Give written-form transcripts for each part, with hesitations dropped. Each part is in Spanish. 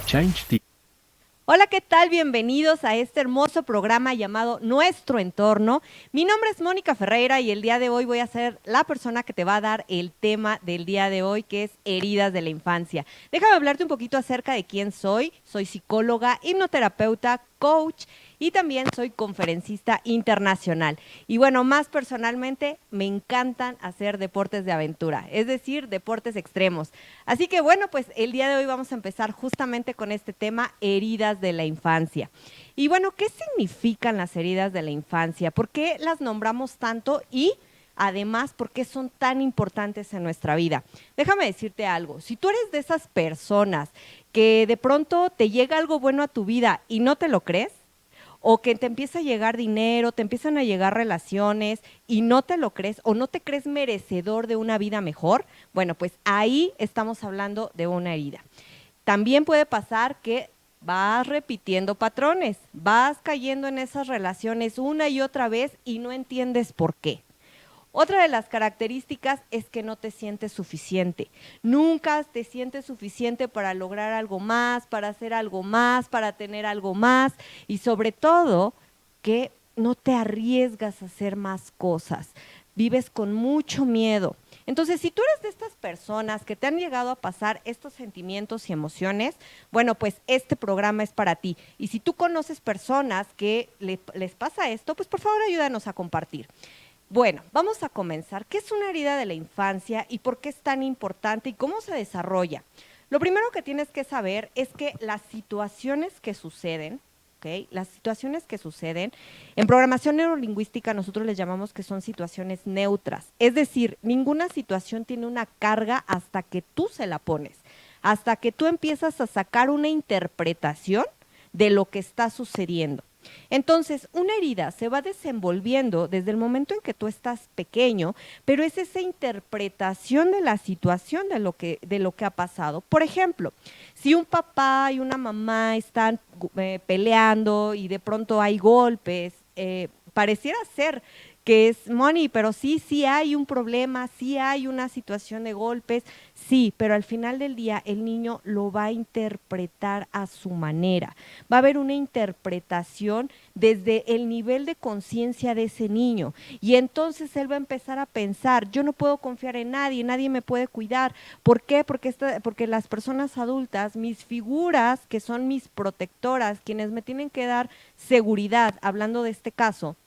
Change the Hola, ¿qué tal? Bienvenidos a este hermoso programa llamado Nuestro Entorno. Mi nombre es Mónica Ferreira y el día de hoy voy a ser la persona que te va a dar el tema del día de hoy, que es heridas de la infancia. Déjame hablarte un poquito acerca de quién soy. Soy psicóloga, hipnoterapeuta, coach y también soy conferencista internacional. Y bueno, más personalmente me encantan hacer deportes de aventura, es decir, deportes extremos. Así que bueno, pues el día de hoy vamos a empezar justamente con este tema, heridas de la infancia. Y bueno, ¿qué significan las heridas de la infancia? ¿Por qué las nombramos tanto y además por qué son tan importantes en nuestra vida? Déjame decirte algo, si tú eres de esas personas que de pronto te llega algo bueno a tu vida y no te lo crees, o que te empieza a llegar dinero, te empiezan a llegar relaciones y no te lo crees o no te crees merecedor de una vida mejor, bueno, pues ahí estamos hablando de una herida. También puede pasar que vas repitiendo patrones, vas cayendo en esas relaciones una y otra vez y no entiendes por qué. Otra de las características es que no te sientes suficiente. Nunca te sientes suficiente para lograr algo más, para hacer algo más, para tener algo más y sobre todo que no te arriesgas a hacer más cosas. Vives con mucho miedo. Entonces, si tú eres de estas personas que te han llegado a pasar estos sentimientos y emociones, bueno, pues este programa es para ti. Y si tú conoces personas que les pasa esto, pues por favor ayúdanos a compartir. Bueno, vamos a comenzar. ¿Qué es una herida de la infancia y por qué es tan importante y cómo se desarrolla? Lo primero que tienes que saber es que las situaciones que suceden, ¿ok? Las situaciones que suceden, en programación neurolingüística nosotros les llamamos que son situaciones neutras. Es decir, ninguna situación tiene una carga hasta que tú se la pones, hasta que tú empiezas a sacar una interpretación de lo que está sucediendo. Entonces, una herida se va desenvolviendo desde el momento en que tú estás pequeño, pero es esa interpretación de la situación de lo que ha pasado. Por ejemplo, si un papá y una mamá están peleando y de pronto hay golpes, pareciera ser que es money, pero sí, sí hay un problema, sí hay una situación de golpes, sí, pero al final del día el niño lo va a interpretar a su manera. Va a haber una interpretación desde el nivel de conciencia de ese niño y entonces él va a empezar a pensar, yo no puedo confiar en nadie, nadie me puede cuidar. ¿Por qué? Porque las personas adultas, mis figuras, que son mis protectoras, quienes me tienen que dar seguridad, hablando de este caso,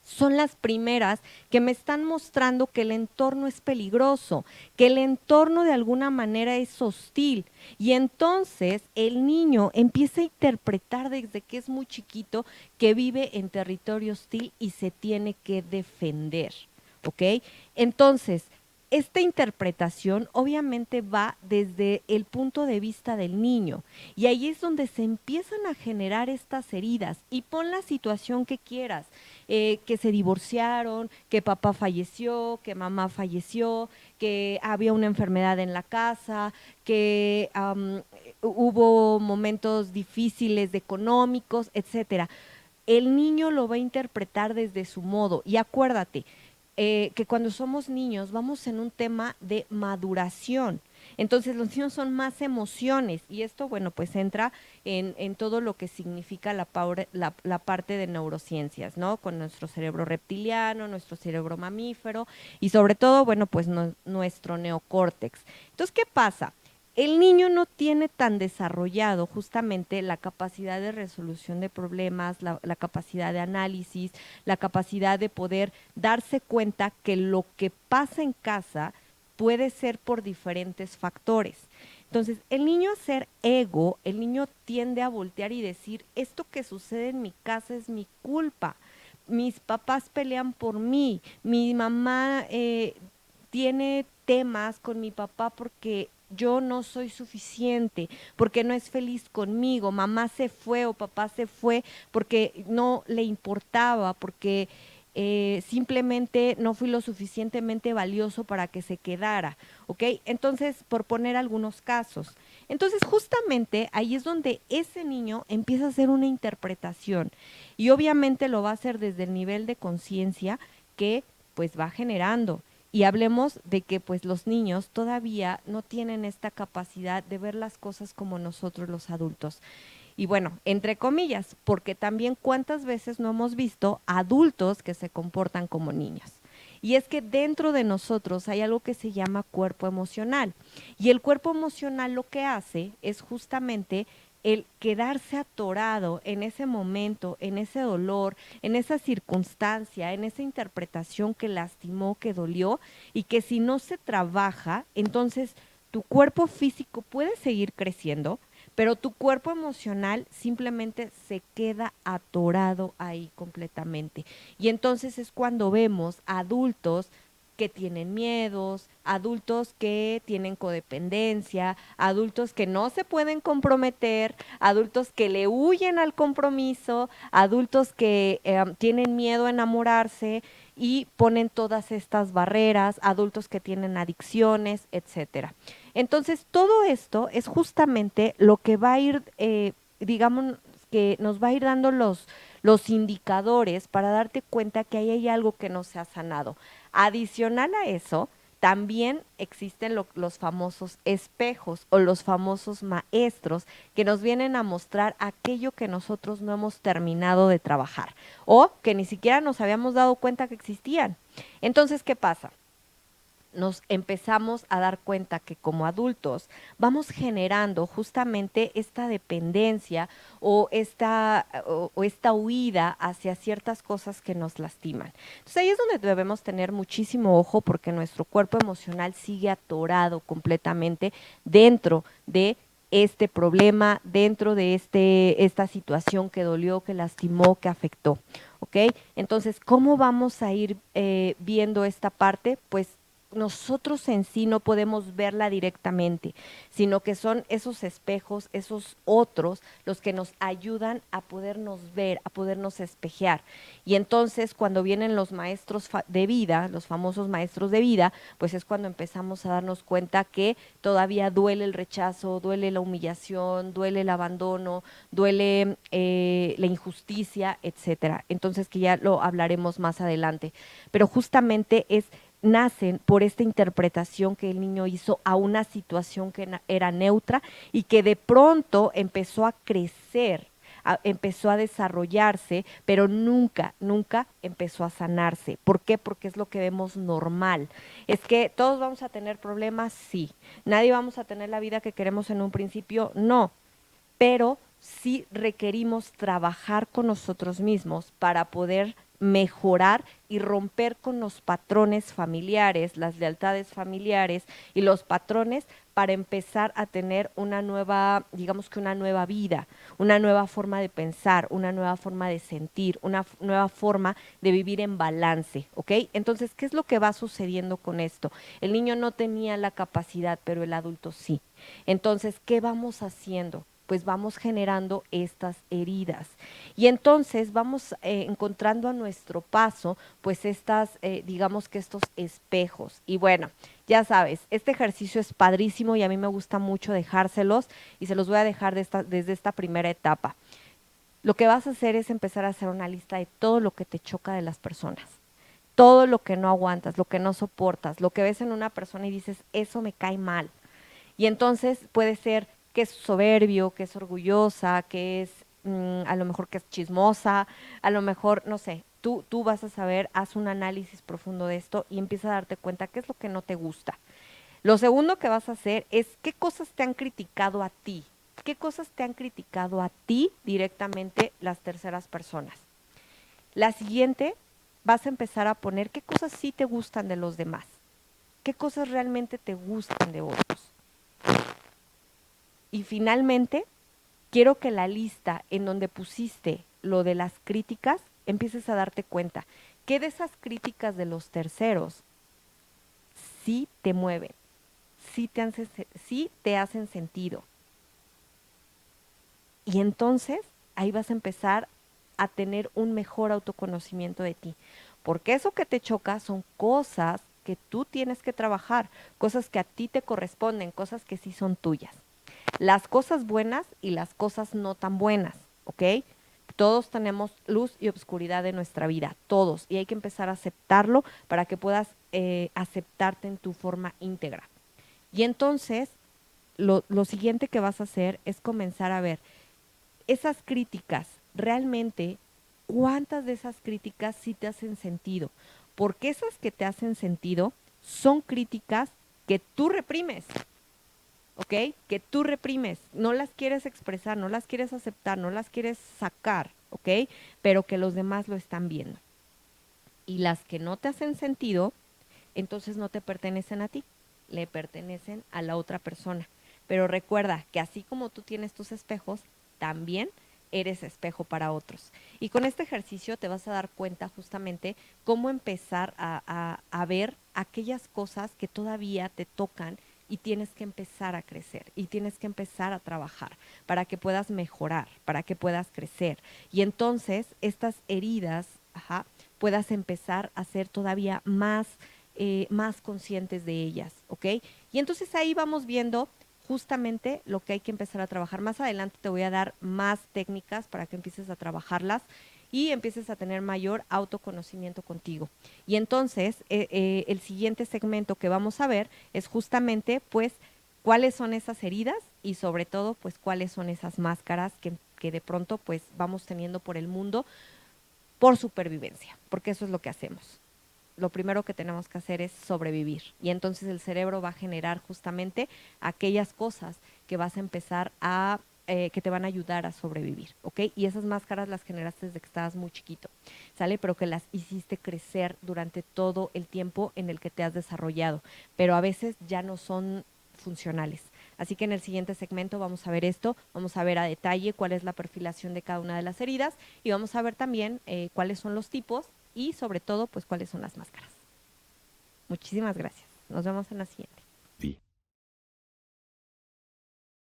son las primeras que me están mostrando que el entorno es peligroso, que el entorno de alguna manera es hostil. Y entonces el niño empieza a interpretar desde que es muy chiquito que vive en territorio hostil y se tiene que defender. ¿Ok? Entonces, esta interpretación obviamente va desde el punto de vista del niño y ahí es donde se empiezan a generar estas heridas y pon la situación que quieras, que se divorciaron, que papá falleció, que mamá falleció, que había una enfermedad en la casa, que hubo momentos difíciles de económicos, etcétera. El niño lo va a interpretar desde su modo y acuérdate, que cuando somos niños vamos en un tema de maduración. Entonces los niños son más emociones y esto, bueno, pues entra en todo lo que significa la parte de neurociencias, ¿no? Con nuestro cerebro reptiliano, nuestro cerebro mamífero y sobre todo, bueno, pues nuestro neocórtex. Entonces, ¿qué pasa? El niño no tiene tan desarrollado justamente la capacidad de resolución de problemas, la capacidad de análisis, la capacidad de poder darse cuenta que lo que pasa en casa puede ser por diferentes factores. Entonces, el niño a ser ego, el niño tiende a voltear y decir, esto que sucede en mi casa es mi culpa, mis papás pelean por mí, mi mamá tiene temas con mi papá porque yo no soy suficiente, porque no es feliz conmigo, mamá se fue o papá se fue porque no le importaba, porque simplemente no fui lo suficientemente valioso para que se quedara, ¿ok? Entonces, por poner algunos casos. Entonces, justamente ahí es donde ese niño empieza a hacer una interpretación y obviamente lo va a hacer desde el nivel de conciencia que pues va generando. Y hablemos de que pues los niños todavía no tienen esta capacidad de ver las cosas como nosotros los adultos. Y bueno, entre comillas, porque también cuántas veces no hemos visto adultos que se comportan como niños. Y es que dentro de nosotros hay algo que se llama cuerpo emocional. Y el cuerpo emocional lo que hace es justamente el quedarse atorado en ese momento, en ese dolor, en esa circunstancia, en esa interpretación que lastimó, que dolió, y que si no se trabaja, entonces tu cuerpo físico puede seguir creciendo, pero tu cuerpo emocional simplemente se queda atorado ahí completamente. Y entonces es cuando vemos adultos que tienen miedos, adultos que tienen codependencia, adultos que no se pueden comprometer, adultos que le huyen al compromiso, adultos que tienen miedo a enamorarse y ponen todas estas barreras, adultos que tienen adicciones, etcétera. Entonces, todo esto es justamente lo que va a ir, digamos, que nos va a ir dando los indicadores para darte cuenta que ahí hay algo que no se ha sanado. Adicional a eso, también existen los famosos espejos o los famosos maestros que nos vienen a mostrar aquello que nosotros no hemos terminado de trabajar o que ni siquiera nos habíamos dado cuenta que existían. Entonces, ¿qué pasa? Nos empezamos a dar cuenta que como adultos vamos generando justamente esta dependencia o esta huida hacia ciertas cosas que nos lastiman. Entonces ahí es donde debemos tener muchísimo ojo porque nuestro cuerpo emocional sigue atorado completamente dentro de este problema, dentro de esta situación que dolió, que lastimó, que afectó. ¿Ok? Entonces, ¿cómo vamos a ir viendo esta parte? Pues nosotros en sí no podemos verla directamente, sino que son esos espejos, esos otros, los que nos ayudan a podernos ver, a podernos espejear. Y entonces cuando vienen los maestros de vida, los famosos maestros de vida, pues es cuando empezamos a darnos cuenta que todavía duele el rechazo, duele la humillación, duele el abandono, duele la injusticia, etcétera. Entonces que ya lo hablaremos más adelante. Pero justamente nacen por esta interpretación que el niño hizo a una situación que era neutra y que de pronto empezó a crecer, empezó a desarrollarse, pero nunca empezó a sanarse. ¿Por qué? Porque es lo que vemos normal. Es que todos vamos a tener problemas, sí. Nadie vamos a tener la vida que queremos en un principio, no. Pero sí requerimos trabajar con nosotros mismos para poder mejorar y romper con los patrones familiares, las lealtades familiares y los patrones para empezar a tener una nueva, digamos que una nueva vida, una nueva forma de pensar, una nueva forma de sentir, una nueva forma de vivir en balance, ¿ok? Entonces, ¿qué es lo que va sucediendo con esto? El niño no tenía la capacidad, pero el adulto sí. Entonces, ¿qué vamos haciendo? Pues vamos generando estas heridas. Y entonces vamos encontrando a nuestro paso, pues digamos que estos espejos. Y bueno, ya sabes, este ejercicio es padrísimo y a mí me gusta mucho dejárselos y se los voy a dejar desde esta primera etapa. Lo que vas a hacer es empezar a hacer una lista de todo lo que te choca de las personas. Todo lo que no aguantas, lo que no soportas, lo que ves en una persona y dices, eso me cae mal. Y entonces puede ser que es soberbio, que es orgullosa, que es a lo mejor que es chismosa, a lo mejor, no sé, tú vas a saber, haz un análisis profundo de esto y empieza a darte cuenta qué es lo que no te gusta. Lo segundo que vas a hacer es qué cosas te han criticado a ti, qué cosas te han criticado a ti directamente las terceras personas. La siguiente, vas a empezar a poner qué cosas sí te gustan de los demás, qué cosas realmente te gustan de otros. Y finalmente, quiero que la lista en donde pusiste lo de las críticas, empieces a darte cuenta que de esas críticas de los terceros sí te mueven, sí te hacen sentido. Y entonces ahí vas a empezar a tener un mejor autoconocimiento de ti. Porque eso que te choca son cosas que tú tienes que trabajar, cosas que a ti te corresponden, cosas que sí son tuyas. Las cosas buenas y las cosas no tan buenas, ¿ok? Todos tenemos luz y obscuridad en nuestra vida, todos, y hay que empezar a aceptarlo para que puedas aceptarte en tu forma íntegra. Y entonces, lo siguiente que vas a hacer es comenzar a ver esas críticas, realmente, ¿cuántas de esas críticas sí te hacen sentido? Porque esas que te hacen sentido son críticas que tú reprimes, ¿ok? Que tú reprimes, no las quieres expresar, no las quieres aceptar, no las quieres sacar, ¿ok? Pero que los demás lo están viendo. Y las que no te hacen sentido, entonces no te pertenecen a ti, le pertenecen a la otra persona. Pero recuerda que así como tú tienes tus espejos, también eres espejo para otros. Y con este ejercicio te vas a dar cuenta justamente cómo empezar a ver aquellas cosas que todavía te tocan y tienes que empezar a crecer y tienes que empezar a trabajar para que puedas mejorar, para que puedas crecer. Y entonces estas heridas, puedas empezar a ser todavía más conscientes de ellas, ¿ok? Y entonces ahí vamos viendo justamente lo que hay que empezar a trabajar. Más adelante te voy a dar más técnicas para que empieces a trabajarlas y empieces a tener mayor autoconocimiento contigo. Y entonces el siguiente segmento que vamos a ver es justamente pues cuáles son esas heridas y sobre todo pues cuáles son esas máscaras que de pronto pues vamos teniendo por el mundo por supervivencia, porque eso es lo que hacemos. Lo primero que tenemos que hacer es sobrevivir. Y entonces el cerebro va a generar justamente aquellas cosas que vas a empezar que te van a ayudar a sobrevivir, ¿ok? Y esas máscaras las generaste desde que estabas muy chiquito, ¿sale? Pero que las hiciste crecer durante todo el tiempo en el que te has desarrollado, pero a veces ya no son funcionales. Así que en el siguiente segmento vamos a ver esto, vamos a ver a detalle cuál es la perfilación de cada una de las heridas y vamos a ver también cuáles son los tipos y sobre todo, pues, cuáles son las máscaras. Muchísimas gracias. Nos vemos en la siguiente. Sí.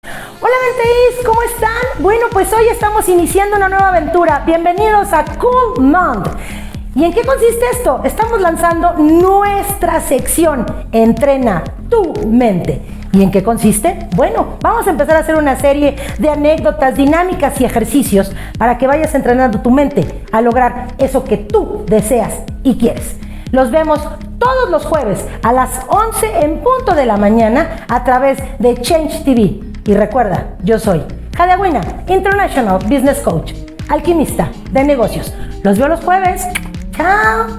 Hola menteis, ¿cómo están? Bueno, pues hoy estamos iniciando una nueva aventura. Bienvenidos a Cool Month. ¿Y en qué consiste esto? Estamos lanzando nuestra sección Entrena tu mente. ¿Y en qué consiste? Bueno, vamos a empezar a hacer una serie de anécdotas, dinámicas y ejercicios para que vayas entrenando tu mente a lograr eso que tú deseas y quieres. Los vemos todos los jueves a las 11 en punto de la mañana a través de Change TV. Y recuerda, yo soy Jadewina, International Business Coach, alquimista de negocios. Los veo los jueves. ¡Chao!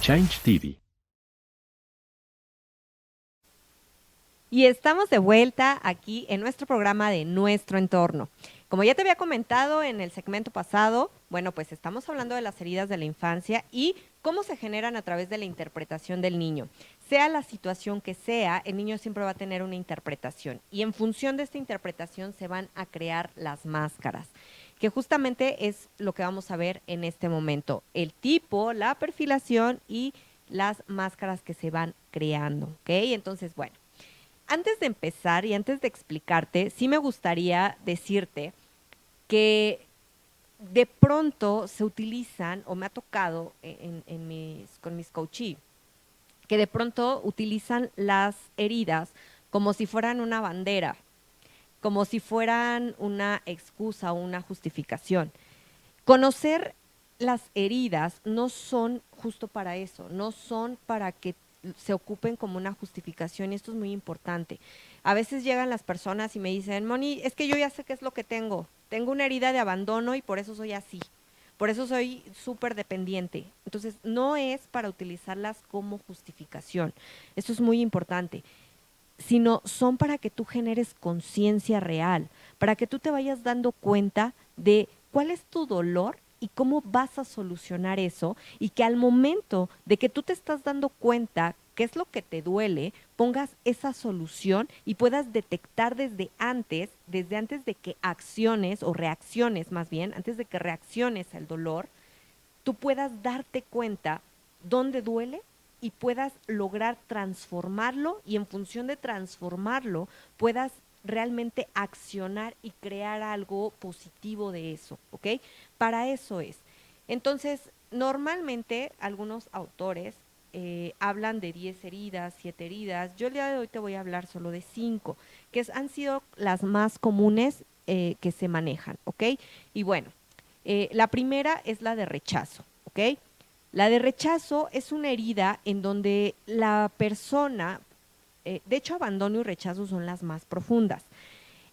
Change TV. Y estamos de vuelta aquí en nuestro programa de Nuestro Entorno. Como ya te había comentado en el segmento pasado, bueno, pues estamos hablando de las heridas de la infancia y cómo se generan a través de la interpretación del niño. Sea la situación que sea, el niño siempre va a tener una interpretación y en función de esta interpretación se van a crear las máscaras, que justamente es lo que vamos a ver en este momento. El tipo, la perfilación y las máscaras que se van creando, ¿ok? Entonces, bueno. Antes de empezar y antes de explicarte, sí me gustaría decirte que de pronto se utilizan, o me ha tocado con mis coachees, que de pronto utilizan las heridas como si fueran una bandera, como si fueran una excusa o una justificación. Conocer las heridas no son justo para eso, no son para que se ocupen como una justificación y esto es muy importante. A veces llegan las personas y me dicen, Moni, es que yo ya sé qué es lo que tengo. Tengo una herida de abandono y por eso soy así. Por eso soy súper dependiente. Entonces, no es para utilizarlas como justificación. Esto es muy importante, sino son para que tú generes conciencia real, para que tú te vayas dando cuenta de cuál es tu dolor y cómo vas a solucionar eso y que al momento de que tú te estás dando cuenta qué es lo que te duele, pongas esa solución y puedas detectar desde antes de que acciones o reacciones más bien, antes de que reacciones al dolor, tú puedas darte cuenta dónde duele y puedas lograr transformarlo y en función de transformarlo puedas realmente accionar y crear algo positivo de eso, ¿ok? Para eso es. Entonces, normalmente algunos autores hablan de 10 heridas, 7 heridas. Yo el día de hoy te voy a hablar solo de 5, han sido las más comunes que se manejan, ¿ok? Y bueno, la primera es la de rechazo, ¿ok? La de rechazo es una herida en donde la persona, de hecho abandono y rechazo son las más profundas.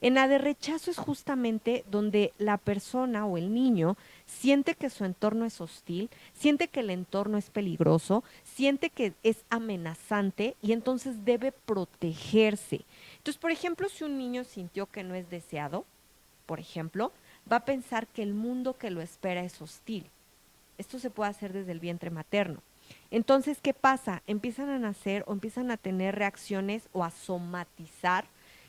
En la de rechazo es justamente donde la persona o el niño siente que su entorno es hostil, siente que el entorno es peligroso, siente que es amenazante y entonces debe protegerse. Entonces, por ejemplo, si un niño sintió que no es deseado, por ejemplo, va a pensar que el mundo que lo espera es hostil. Esto se puede hacer desde el vientre materno. Entonces, ¿qué pasa? Empiezan a nacer o empiezan a tener reacciones o a somatizar,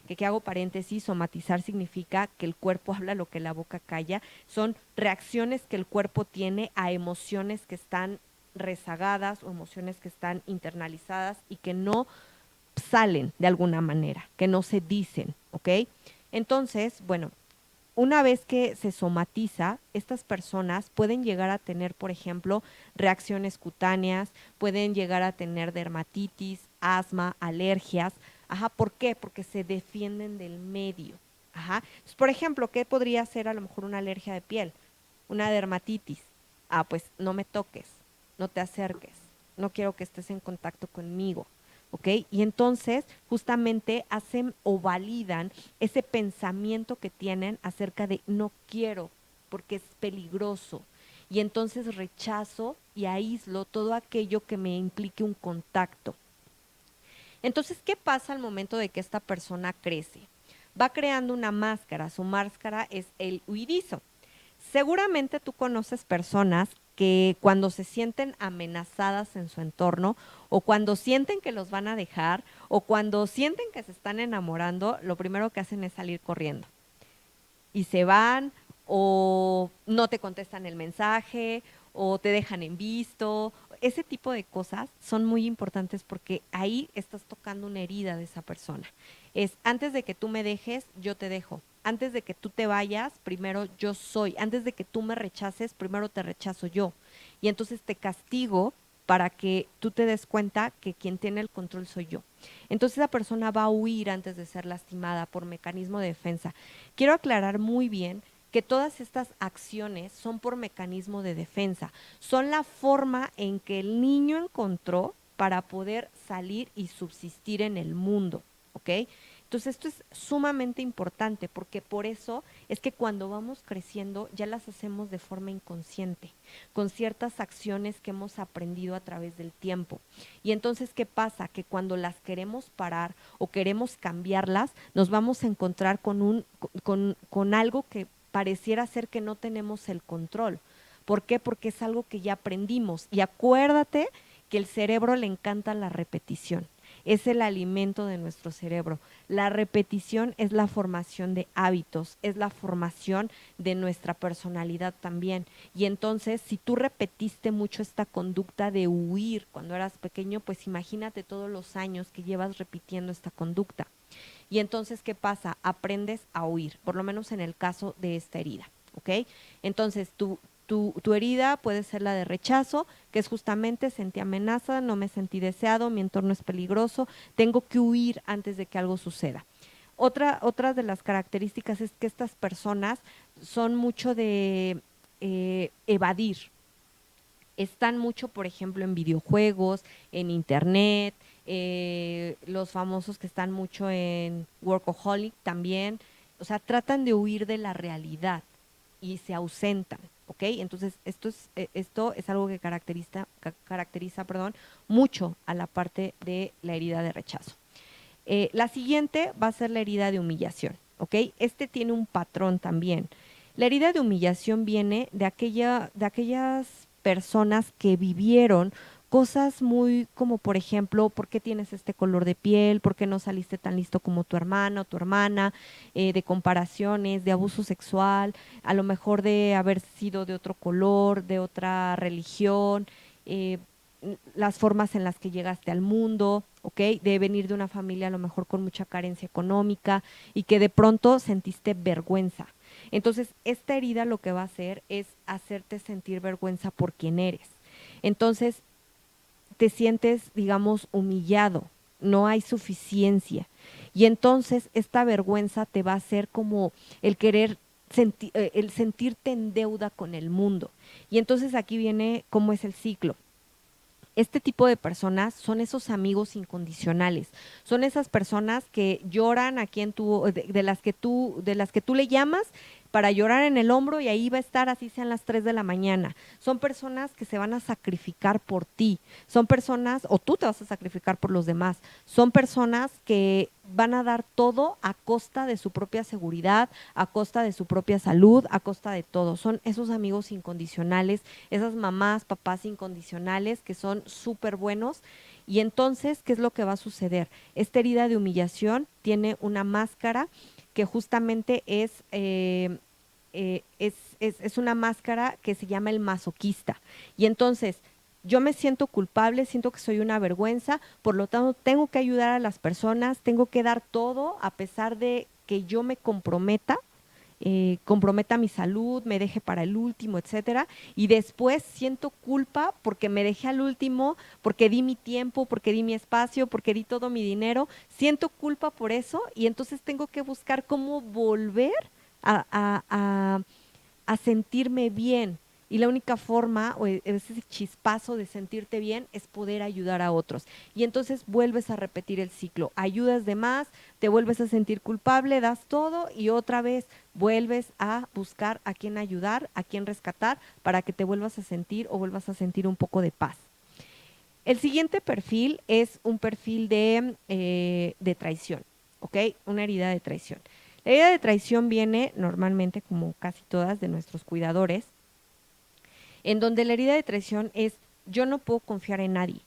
que hago paréntesis, somatizar significa que el cuerpo habla lo que la boca calla, son reacciones que el cuerpo tiene a emociones que están rezagadas o emociones que están internalizadas y que no salen de alguna manera, que no se dicen, ¿ok? Entonces, bueno, una vez que se somatiza, estas personas pueden llegar a tener, por ejemplo, reacciones cutáneas, pueden llegar a tener dermatitis, asma, alergias. Ajá, ¿por qué? Porque se defienden del medio. Ajá. Entonces, por ejemplo, ¿qué podría ser a lo mejor una alergia de piel? Una dermatitis. Ah, pues no me toques, no te acerques, no quiero que estés en contacto conmigo. ¿Ok? Y entonces justamente hacen o validan ese pensamiento que tienen acerca de no quiero porque es peligroso. Y entonces rechazo y aíslo todo aquello que me implique un contacto. Entonces, ¿qué pasa al momento de que esta persona crece? Va creando una máscara, su máscara es el huidizo. Seguramente tú conoces personas que cuando se sienten amenazadas en su entorno o cuando sienten que los van a dejar o cuando sienten que se están enamorando, lo primero que hacen es salir corriendo. Y se van o no te contestan el mensaje o te dejan en visto. Ese tipo de cosas son muy importantes porque ahí estás tocando una herida de esa persona. Es antes de que tú me dejes, yo te dejo. Antes de que tú te vayas, primero yo soy. Antes de que tú me rechaces, primero te rechazo yo. Y entonces te castigo para que tú te des cuenta que quien tiene el control soy yo. Entonces esa persona va a huir antes de ser lastimada por mecanismo de defensa. Quiero aclarar muy bien que todas estas acciones son por mecanismo de defensa, son la forma en que el niño encontró para poder salir y subsistir en el mundo, ¿ok? Entonces, esto es sumamente importante porque por eso es que cuando vamos creciendo ya las hacemos de forma inconsciente, con ciertas acciones que hemos aprendido a través del tiempo. Y entonces, ¿qué pasa? Que cuando las queremos parar o queremos cambiarlas, nos vamos a encontrar con algo que pareciera ser que no tenemos el control. ¿Por qué? Porque es algo que ya aprendimos. Y acuérdate que el cerebro le encanta la repetición. Es el alimento de nuestro cerebro. La repetición es la formación de hábitos, es la formación de nuestra personalidad también. Y entonces, si tú repetiste mucho esta conducta de huir cuando eras pequeño, pues imagínate todos los años que llevas repitiendo esta conducta. Y entonces, ¿qué pasa? Aprendes a huir, por lo menos en el caso de esta herida, ¿ok? Entonces, tu herida puede ser la de rechazo, que es justamente sentí amenaza, no me sentí deseado, mi entorno es peligroso, tengo que huir antes de que algo suceda. Otra de las características es que estas personas son mucho de evadir. Están mucho, por ejemplo, en videojuegos, en internet, los famosos que están mucho en workaholic también. O sea, tratan de huir de la realidad y se ausentan, ¿ok? Entonces, esto es algo que caracteriza, perdón, mucho a la parte de la herida de rechazo. La siguiente va a ser la herida de humillación, ¿ok? Este tiene un patrón también. La herida de humillación viene de aquellas personas que vivieron cosas muy como, por ejemplo, ¿por qué tienes este color de piel? ¿Por qué no saliste tan listo como tu hermano o tu hermana? De comparaciones, de abuso sexual, a lo mejor de haber sido de otro color, de otra religión, las formas en las que llegaste al mundo, ¿ok? De venir de una familia a lo mejor con mucha carencia económica y que de pronto sentiste vergüenza. Entonces, esta herida lo que va a hacer es hacerte sentir vergüenza por quien eres. Entonces, te sientes, digamos, humillado, no hay suficiencia. Y entonces, esta vergüenza te va a hacer como el querer el sentirte en deuda con el mundo. Y entonces aquí viene cómo es el ciclo. Este tipo de personas son esos amigos incondicionales, son esas personas que lloran a quien tú, de las que tú le llamas para llorar en el hombro y ahí va a estar así sean las 3 de la mañana. Son personas que se van a sacrificar por ti, son personas, o tú te vas a sacrificar por los demás, son personas que van a dar todo a costa de su propia seguridad, a costa de su propia salud, a costa de todo. Son esos amigos incondicionales, esas mamás, papás incondicionales que son súper buenos. Y entonces, ¿qué es lo que va a suceder? Esta herida de humillación tiene una máscara que justamente es una máscara que se llama el masoquista. Y entonces, yo me siento culpable, siento que soy una vergüenza, por lo tanto tengo que ayudar a las personas, tengo que dar todo a pesar de que yo me comprometa mi salud, me deje para el último, etcétera, y después siento culpa porque me dejé al último, porque di mi tiempo, porque di mi espacio, porque di todo mi dinero, siento culpa por eso y entonces tengo que buscar cómo volver a, a, a, a sentirme bien. Y la única forma, o ese chispazo de sentirte bien, es poder ayudar a otros. Y entonces vuelves a repetir el ciclo. Ayudas de más, te vuelves a sentir culpable, das todo y otra vez vuelves a buscar a quién ayudar, a quién rescatar, para que te vuelvas a sentir o vuelvas a sentir un poco de paz. El siguiente perfil es un perfil de traición, ¿ok? Una herida de traición. La herida de traición viene normalmente, como casi todas, de nuestros cuidadores, en donde la herida de traición es yo no puedo confiar en nadie,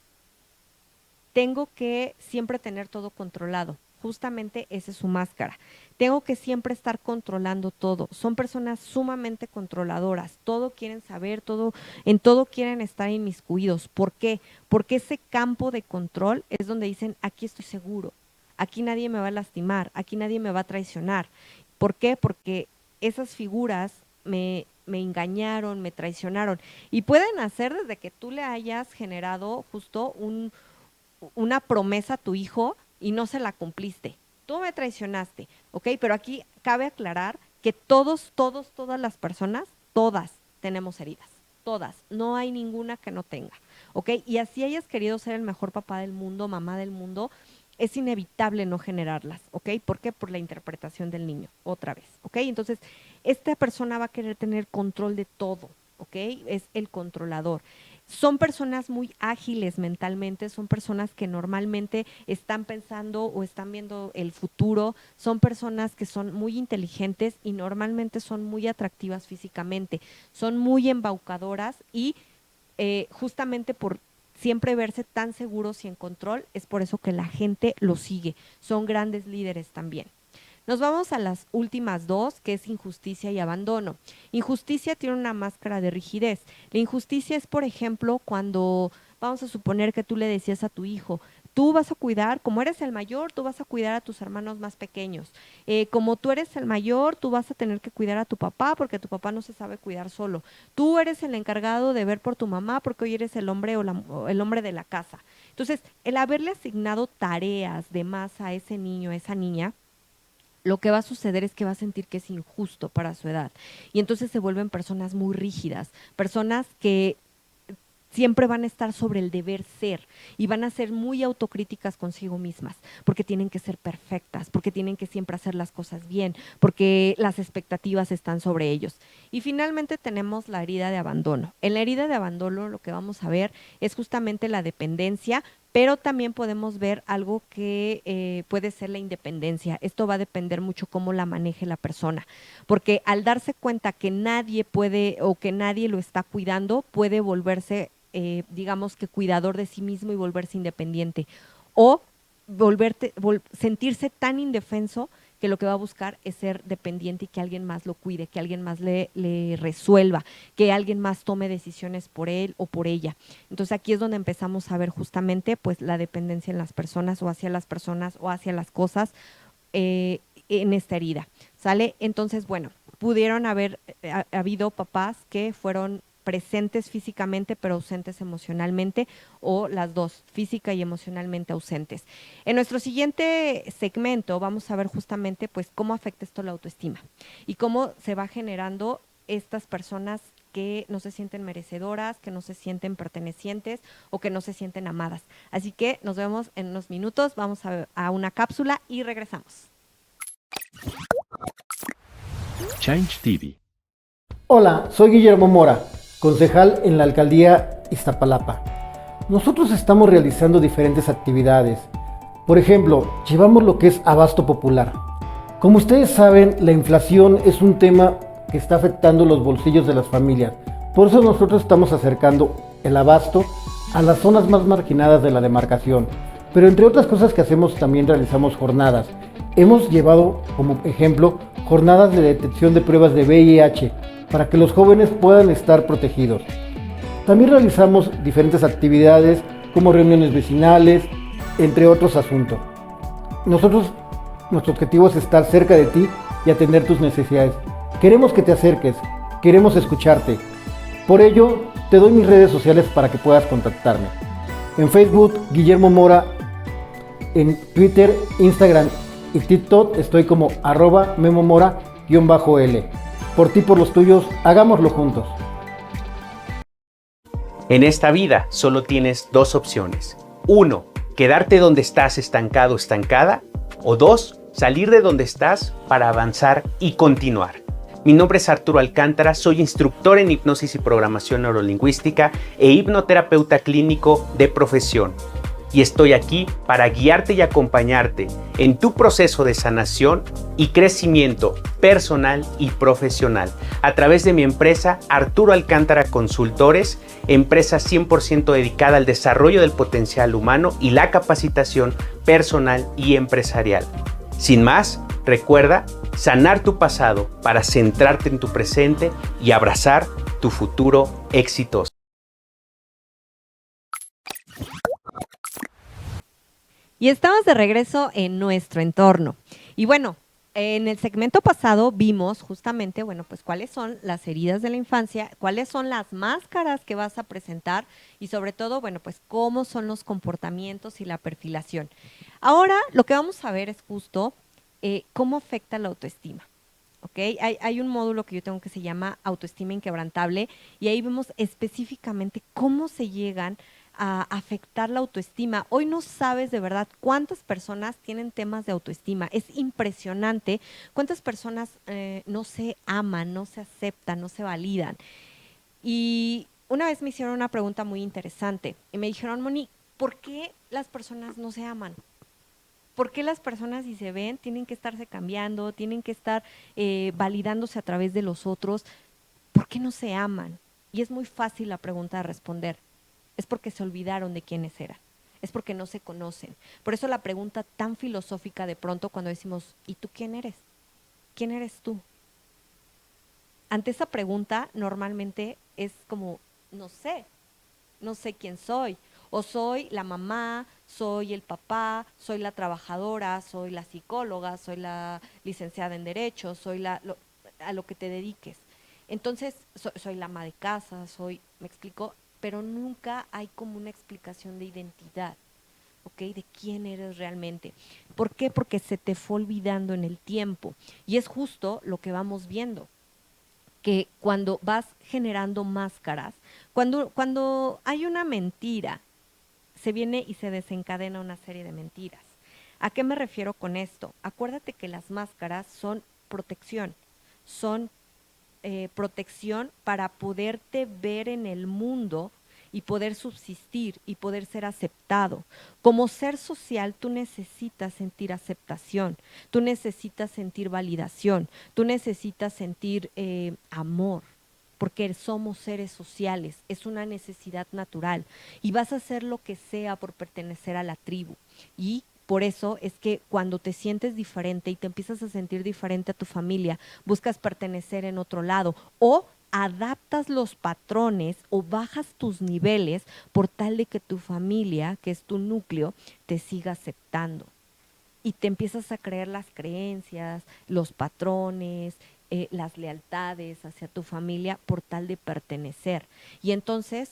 tengo que siempre tener todo controlado, justamente esa es su máscara, tengo que siempre estar controlando todo, son personas sumamente controladoras, todo quieren saber, en todo quieren estar inmiscuidos. ¿Por qué? Porque ese campo de control es donde dicen aquí estoy seguro, aquí nadie me va a lastimar, aquí nadie me va a traicionar. ¿Por qué? Porque esas figuras me engañaron, me traicionaron. Y pueden hacer desde que tú le hayas generado justo una promesa a tu hijo y no se la cumpliste. Tú me traicionaste, ¿ok? Pero aquí cabe aclarar que todas las personas, todas tenemos heridas, todas. No hay ninguna que no tenga, ¿ok? Y así hayas querido ser el mejor papá del mundo, mamá del mundo, es inevitable no generarlas, ¿ok? ¿Por qué? Por la interpretación del niño, otra vez, ¿ok? Entonces, esta persona va a querer tener control de todo, ¿ok? Es el controlador. Son personas muy ágiles mentalmente, son personas que normalmente están pensando o están viendo el futuro, son personas que son muy inteligentes y normalmente son muy atractivas físicamente, son muy embaucadoras y justamente por siempre verse tan seguros y en control, es por eso que la gente los sigue, son grandes líderes también. Nos vamos a las últimas dos, que es injusticia y abandono. Injusticia tiene una máscara de rigidez. La injusticia es, por ejemplo, cuando vamos a suponer que tú le decías a tu hijo, tú vas a cuidar, como eres el mayor, tú vas a cuidar a tus hermanos más pequeños. Como tú eres el mayor, tú vas a tener que cuidar a tu papá porque tu papá no se sabe cuidar solo. Tú eres el encargado de ver por tu mamá porque hoy eres el hombre o el hombre de la casa. Entonces, el haberle asignado tareas de más a ese niño, a esa niña, lo que va a suceder es que va a sentir que es injusto para su edad. Y entonces se vuelven personas muy rígidas, personas que siempre van a estar sobre el deber ser y van a ser muy autocríticas consigo mismas, porque tienen que ser perfectas, porque tienen que siempre hacer las cosas bien, porque las expectativas están sobre ellos. Y finalmente tenemos la herida de abandono. En la herida de abandono lo que vamos a ver es justamente la dependencia, pero también podemos ver algo que puede ser la independencia. Esto va a depender mucho cómo la maneje la persona, porque al darse cuenta que nadie puede o que nadie lo está cuidando, puede volverse, digamos que cuidador de sí mismo y volverse independiente. O sentirse tan indefenso que lo que va a buscar es ser dependiente y que alguien más lo cuide, que alguien más le resuelva, que alguien más tome decisiones por él o por ella. Entonces aquí es donde empezamos a ver justamente pues la dependencia en las personas o hacia las personas o hacia las cosas en esta herida, ¿sale? Entonces, bueno, pudieron haber habido papás que fueron presentes físicamente pero ausentes emocionalmente, o las dos, física y emocionalmente ausentes. En nuestro siguiente segmento vamos a ver justamente pues cómo afecta esto la autoestima y cómo se va generando estas personas que no se sienten merecedoras, que no se sienten pertenecientes o que no se sienten amadas. Así que nos vemos en unos minutos, vamos a una cápsula y regresamos. Change TV. Hola, soy Guillermo Mora, concejal en la alcaldía Iztapalapa. Nosotros estamos realizando diferentes actividades. Por ejemplo, llevamos lo que es abasto popular. Como ustedes saben, la inflación es un tema que está afectando los bolsillos de las familias. Por eso nosotros estamos acercando el abasto a las zonas más marginadas de la demarcación. Pero entre otras cosas que hacemos, también realizamos jornadas. Hemos llevado como ejemplo jornadas de detección de pruebas de VIH para que los jóvenes puedan estar protegidos. También realizamos diferentes actividades como reuniones vecinales, entre otros asuntos. Nuestro objetivo es estar cerca de ti y atender tus necesidades. Queremos que te acerques, queremos escucharte. Por ello, te doy mis redes sociales para que puedas contactarme. En Facebook, Guillermo Mora. En Twitter, Instagram y TikTok estoy como @memomora_L. Por ti, por los tuyos, hagámoslo juntos. En esta vida solo tienes dos opciones. 1, quedarte donde estás estancado, estancada. O 2, salir de donde estás para avanzar y continuar. Mi nombre es Arturo Alcántara, soy instructor en hipnosis y programación neurolingüística e hipnoterapeuta clínico de profesión. Y estoy aquí para guiarte y acompañarte en tu proceso de sanación y crecimiento personal y profesional a través de mi empresa Arturo Alcántara Consultores, empresa 100% dedicada al desarrollo del potencial humano y la capacitación personal y empresarial. Sin más, recuerda sanar tu pasado para centrarte en tu presente y abrazar tu futuro exitoso. Y estamos de regreso en nuestro entorno. Y bueno, en el segmento pasado vimos justamente, bueno, pues cuáles son las heridas de la infancia, cuáles son las máscaras que vas a presentar y sobre todo, bueno, pues cómo son los comportamientos y la perfilación. Ahora lo que vamos a ver es justo cómo afecta la autoestima. ¿Okay? Hay un módulo que yo tengo que se llama autoestima inquebrantable y ahí vemos específicamente cómo se llegan a afectar la autoestima. Hoy no sabes de verdad cuántas personas tienen temas de autoestima. Es impresionante cuántas personas no se aman, no se aceptan, no se validan. Y una vez me hicieron una pregunta muy interesante y me dijeron, Moni, ¿por qué las personas no se aman? ¿Por qué las personas, si se ven, tienen que estarse cambiando, tienen que estar validándose a través de los otros? ¿Por qué no se aman? Y es muy fácil la pregunta de responder. Es porque se olvidaron de quiénes eran. Es porque no se conocen. Por eso la pregunta tan filosófica de pronto cuando decimos, ¿y tú quién eres? ¿Quién eres tú? Ante esa pregunta normalmente es como, no sé quién soy. O soy la mamá, soy el papá, soy la trabajadora, soy la psicóloga, soy la licenciada en Derecho, a lo que te dediques. Entonces, soy la ama de casa, ¿me explico? Pero nunca hay como una explicación de identidad, ¿ok? De quién eres realmente. ¿Por qué? Porque se te fue olvidando en el tiempo. Y es justo lo que vamos viendo, que cuando vas generando máscaras, cuando hay una mentira, se viene y se desencadena una serie de mentiras. ¿A qué me refiero con esto? Acuérdate que las máscaras son protección, son protección para poderte ver en el mundo y poder subsistir y poder ser aceptado. Como ser social, tú necesitas sentir aceptación, tú necesitas sentir validación, tú necesitas sentir amor, porque somos seres sociales, es una necesidad natural y vas a hacer lo que sea por pertenecer a la tribu. Y por eso es que cuando te sientes diferente y te empiezas a sentir diferente a tu familia, buscas pertenecer en otro lado o adaptas los patrones o bajas tus niveles por tal de que tu familia, que es tu núcleo, te siga aceptando. Y te empiezas a creer las creencias, los patrones, las lealtades hacia tu familia por tal de pertenecer. Y entonces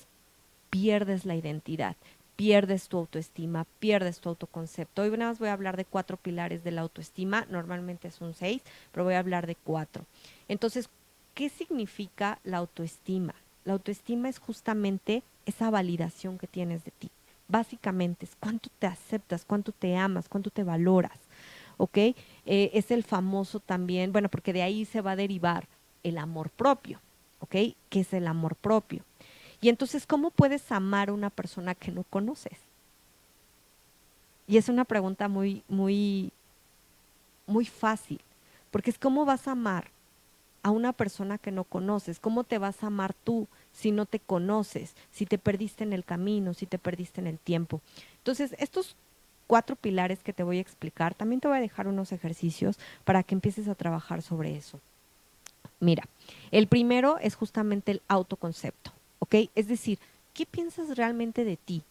pierdes la identidad, pierdes tu autoestima, pierdes tu autoconcepto. Hoy nada más voy a hablar de 4 pilares de la autoestima, normalmente son 6, pero voy a hablar de 4. Entonces, ¿qué significa la autoestima? La autoestima es justamente esa validación que tienes de ti. Básicamente es cuánto te aceptas, cuánto te amas, cuánto te valoras, ¿ok? Es el famoso también, bueno, porque de ahí se va a derivar el amor propio, ¿ok? ¿Qué es el amor propio? Y entonces, ¿cómo puedes amar a una persona que no conoces? Y es una pregunta muy, muy, muy fácil, porque es cómo vas a amar a una persona que no conoces. ¿Cómo te vas a amar tú si no te conoces, si te perdiste en el camino, si te perdiste en el tiempo? Entonces, estos 4 pilares que te voy a explicar, también te voy a dejar unos ejercicios para que empieces a trabajar sobre eso. Mira, el primero es justamente el autoconcepto, ¿ok? Es decir, ¿qué piensas realmente de ti?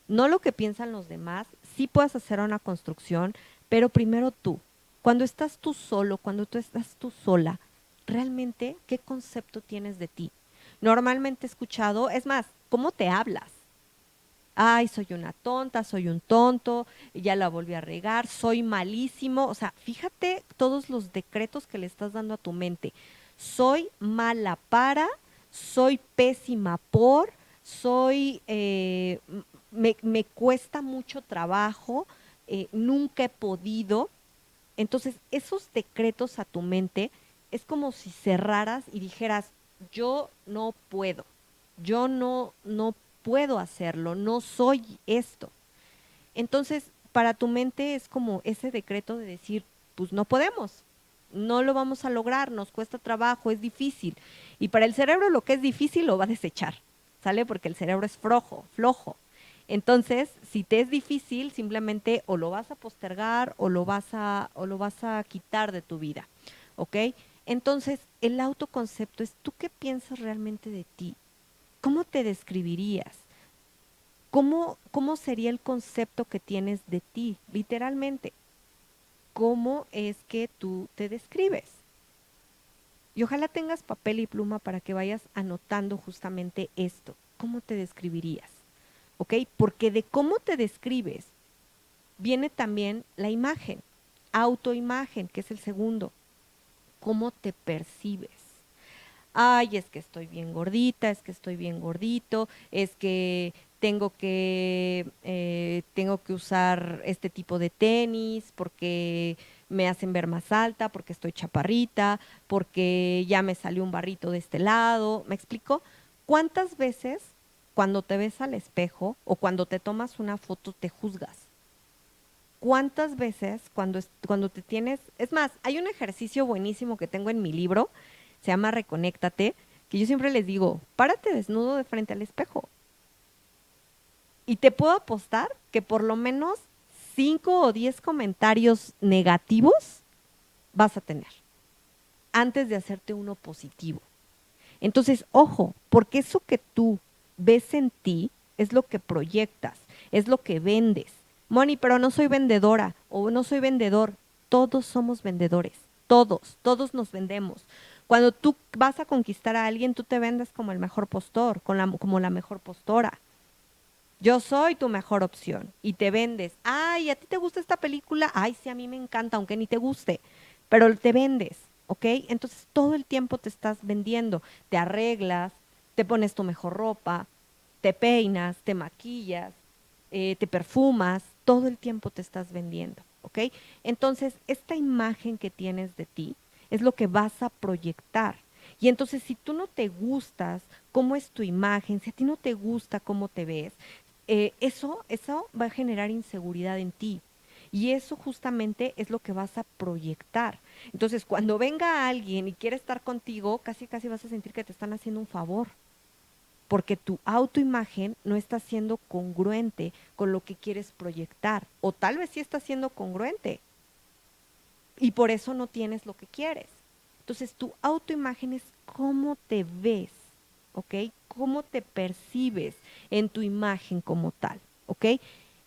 No lo que piensan los demás, sí puedes hacer una construcción, pero primero tú. Cuando estás tú solo, cuando tú estás tú sola, realmente, ¿qué concepto tienes de ti? Normalmente he escuchado, es más, ¿cómo te hablas? Ay, soy una tonta, soy un tonto, ya la volví a regar, soy malísimo. O sea, fíjate todos los decretos que le estás dando a tu mente. Soy mala para, soy pésima por, me cuesta mucho trabajo, nunca he podido. Entonces, esos decretos a tu mente es como si cerraras y dijeras, yo no puedo, yo no puedo hacerlo, no soy esto. Entonces, para tu mente es como ese decreto de decir, pues no podemos, no lo vamos a lograr, nos cuesta trabajo, es difícil. Y para el cerebro lo que es difícil lo va a desechar, ¿sale? Porque el cerebro es flojo. Entonces, si te es difícil, simplemente o lo vas a postergar o lo vas a quitar de tu vida, ¿ok? Entonces, el autoconcepto es tú qué piensas realmente de ti. ¿Cómo te describirías? ¿Cómo sería el concepto que tienes de ti, literalmente? ¿Cómo es que tú te describes? Y ojalá tengas papel y pluma para que vayas anotando justamente esto. ¿Cómo te describirías? ¿Ok? Porque de cómo te describes viene también la imagen, autoimagen, que es el segundo. ¿Cómo te percibes? Ay, es que estoy bien gordita, es que estoy bien gordito, es que tengo que usar este tipo de tenis porque me hacen ver más alta, porque estoy chaparrita, porque ya me salió un barrito de este lado. ¿Me explico? ¿Cuántas veces cuando te ves al espejo o cuando te tomas una foto te juzgas? ¿Cuántas veces cuando te tienes... Es más, hay un ejercicio buenísimo que tengo en mi libro, se llama Reconéctate, que yo siempre les digo, párate desnudo de frente al espejo. Y te puedo apostar que por lo menos 5 o 10 comentarios negativos vas a tener antes de hacerte uno positivo. Entonces, ojo, porque eso que tú ves en ti es lo que proyectas, es lo que vendes. Moni, pero no soy vendedora o no soy vendedor. Todos somos vendedores, todos nos vendemos. Cuando tú vas a conquistar a alguien, tú te vendes como el mejor postor, como la mejor postora. Yo soy tu mejor opción y te vendes. Ay, ¿a ti te gusta esta película? Ay, sí, a mí me encanta, aunque ni te guste, pero te vendes, ¿ok? Entonces todo el tiempo te estás vendiendo, te arreglas, te pones tu mejor ropa, te peinas, te maquillas, te perfumas, todo el tiempo te estás vendiendo, ¿ok? Entonces esta imagen que tienes de ti es lo que vas a proyectar. Y entonces si tú no te gustas cómo es tu imagen, si a ti no te gusta cómo te ves, eso va a generar inseguridad en ti. Y eso justamente es lo que vas a proyectar. Entonces, cuando venga alguien y quiere estar contigo, casi vas a sentir que te están haciendo un favor. Porque tu autoimagen no está siendo congruente con lo que quieres proyectar. O tal vez sí está siendo congruente. Y por eso no tienes lo que quieres. Entonces, tu autoimagen es cómo te ves, ¿ok? Cómo te percibes en tu imagen como tal, ¿ok?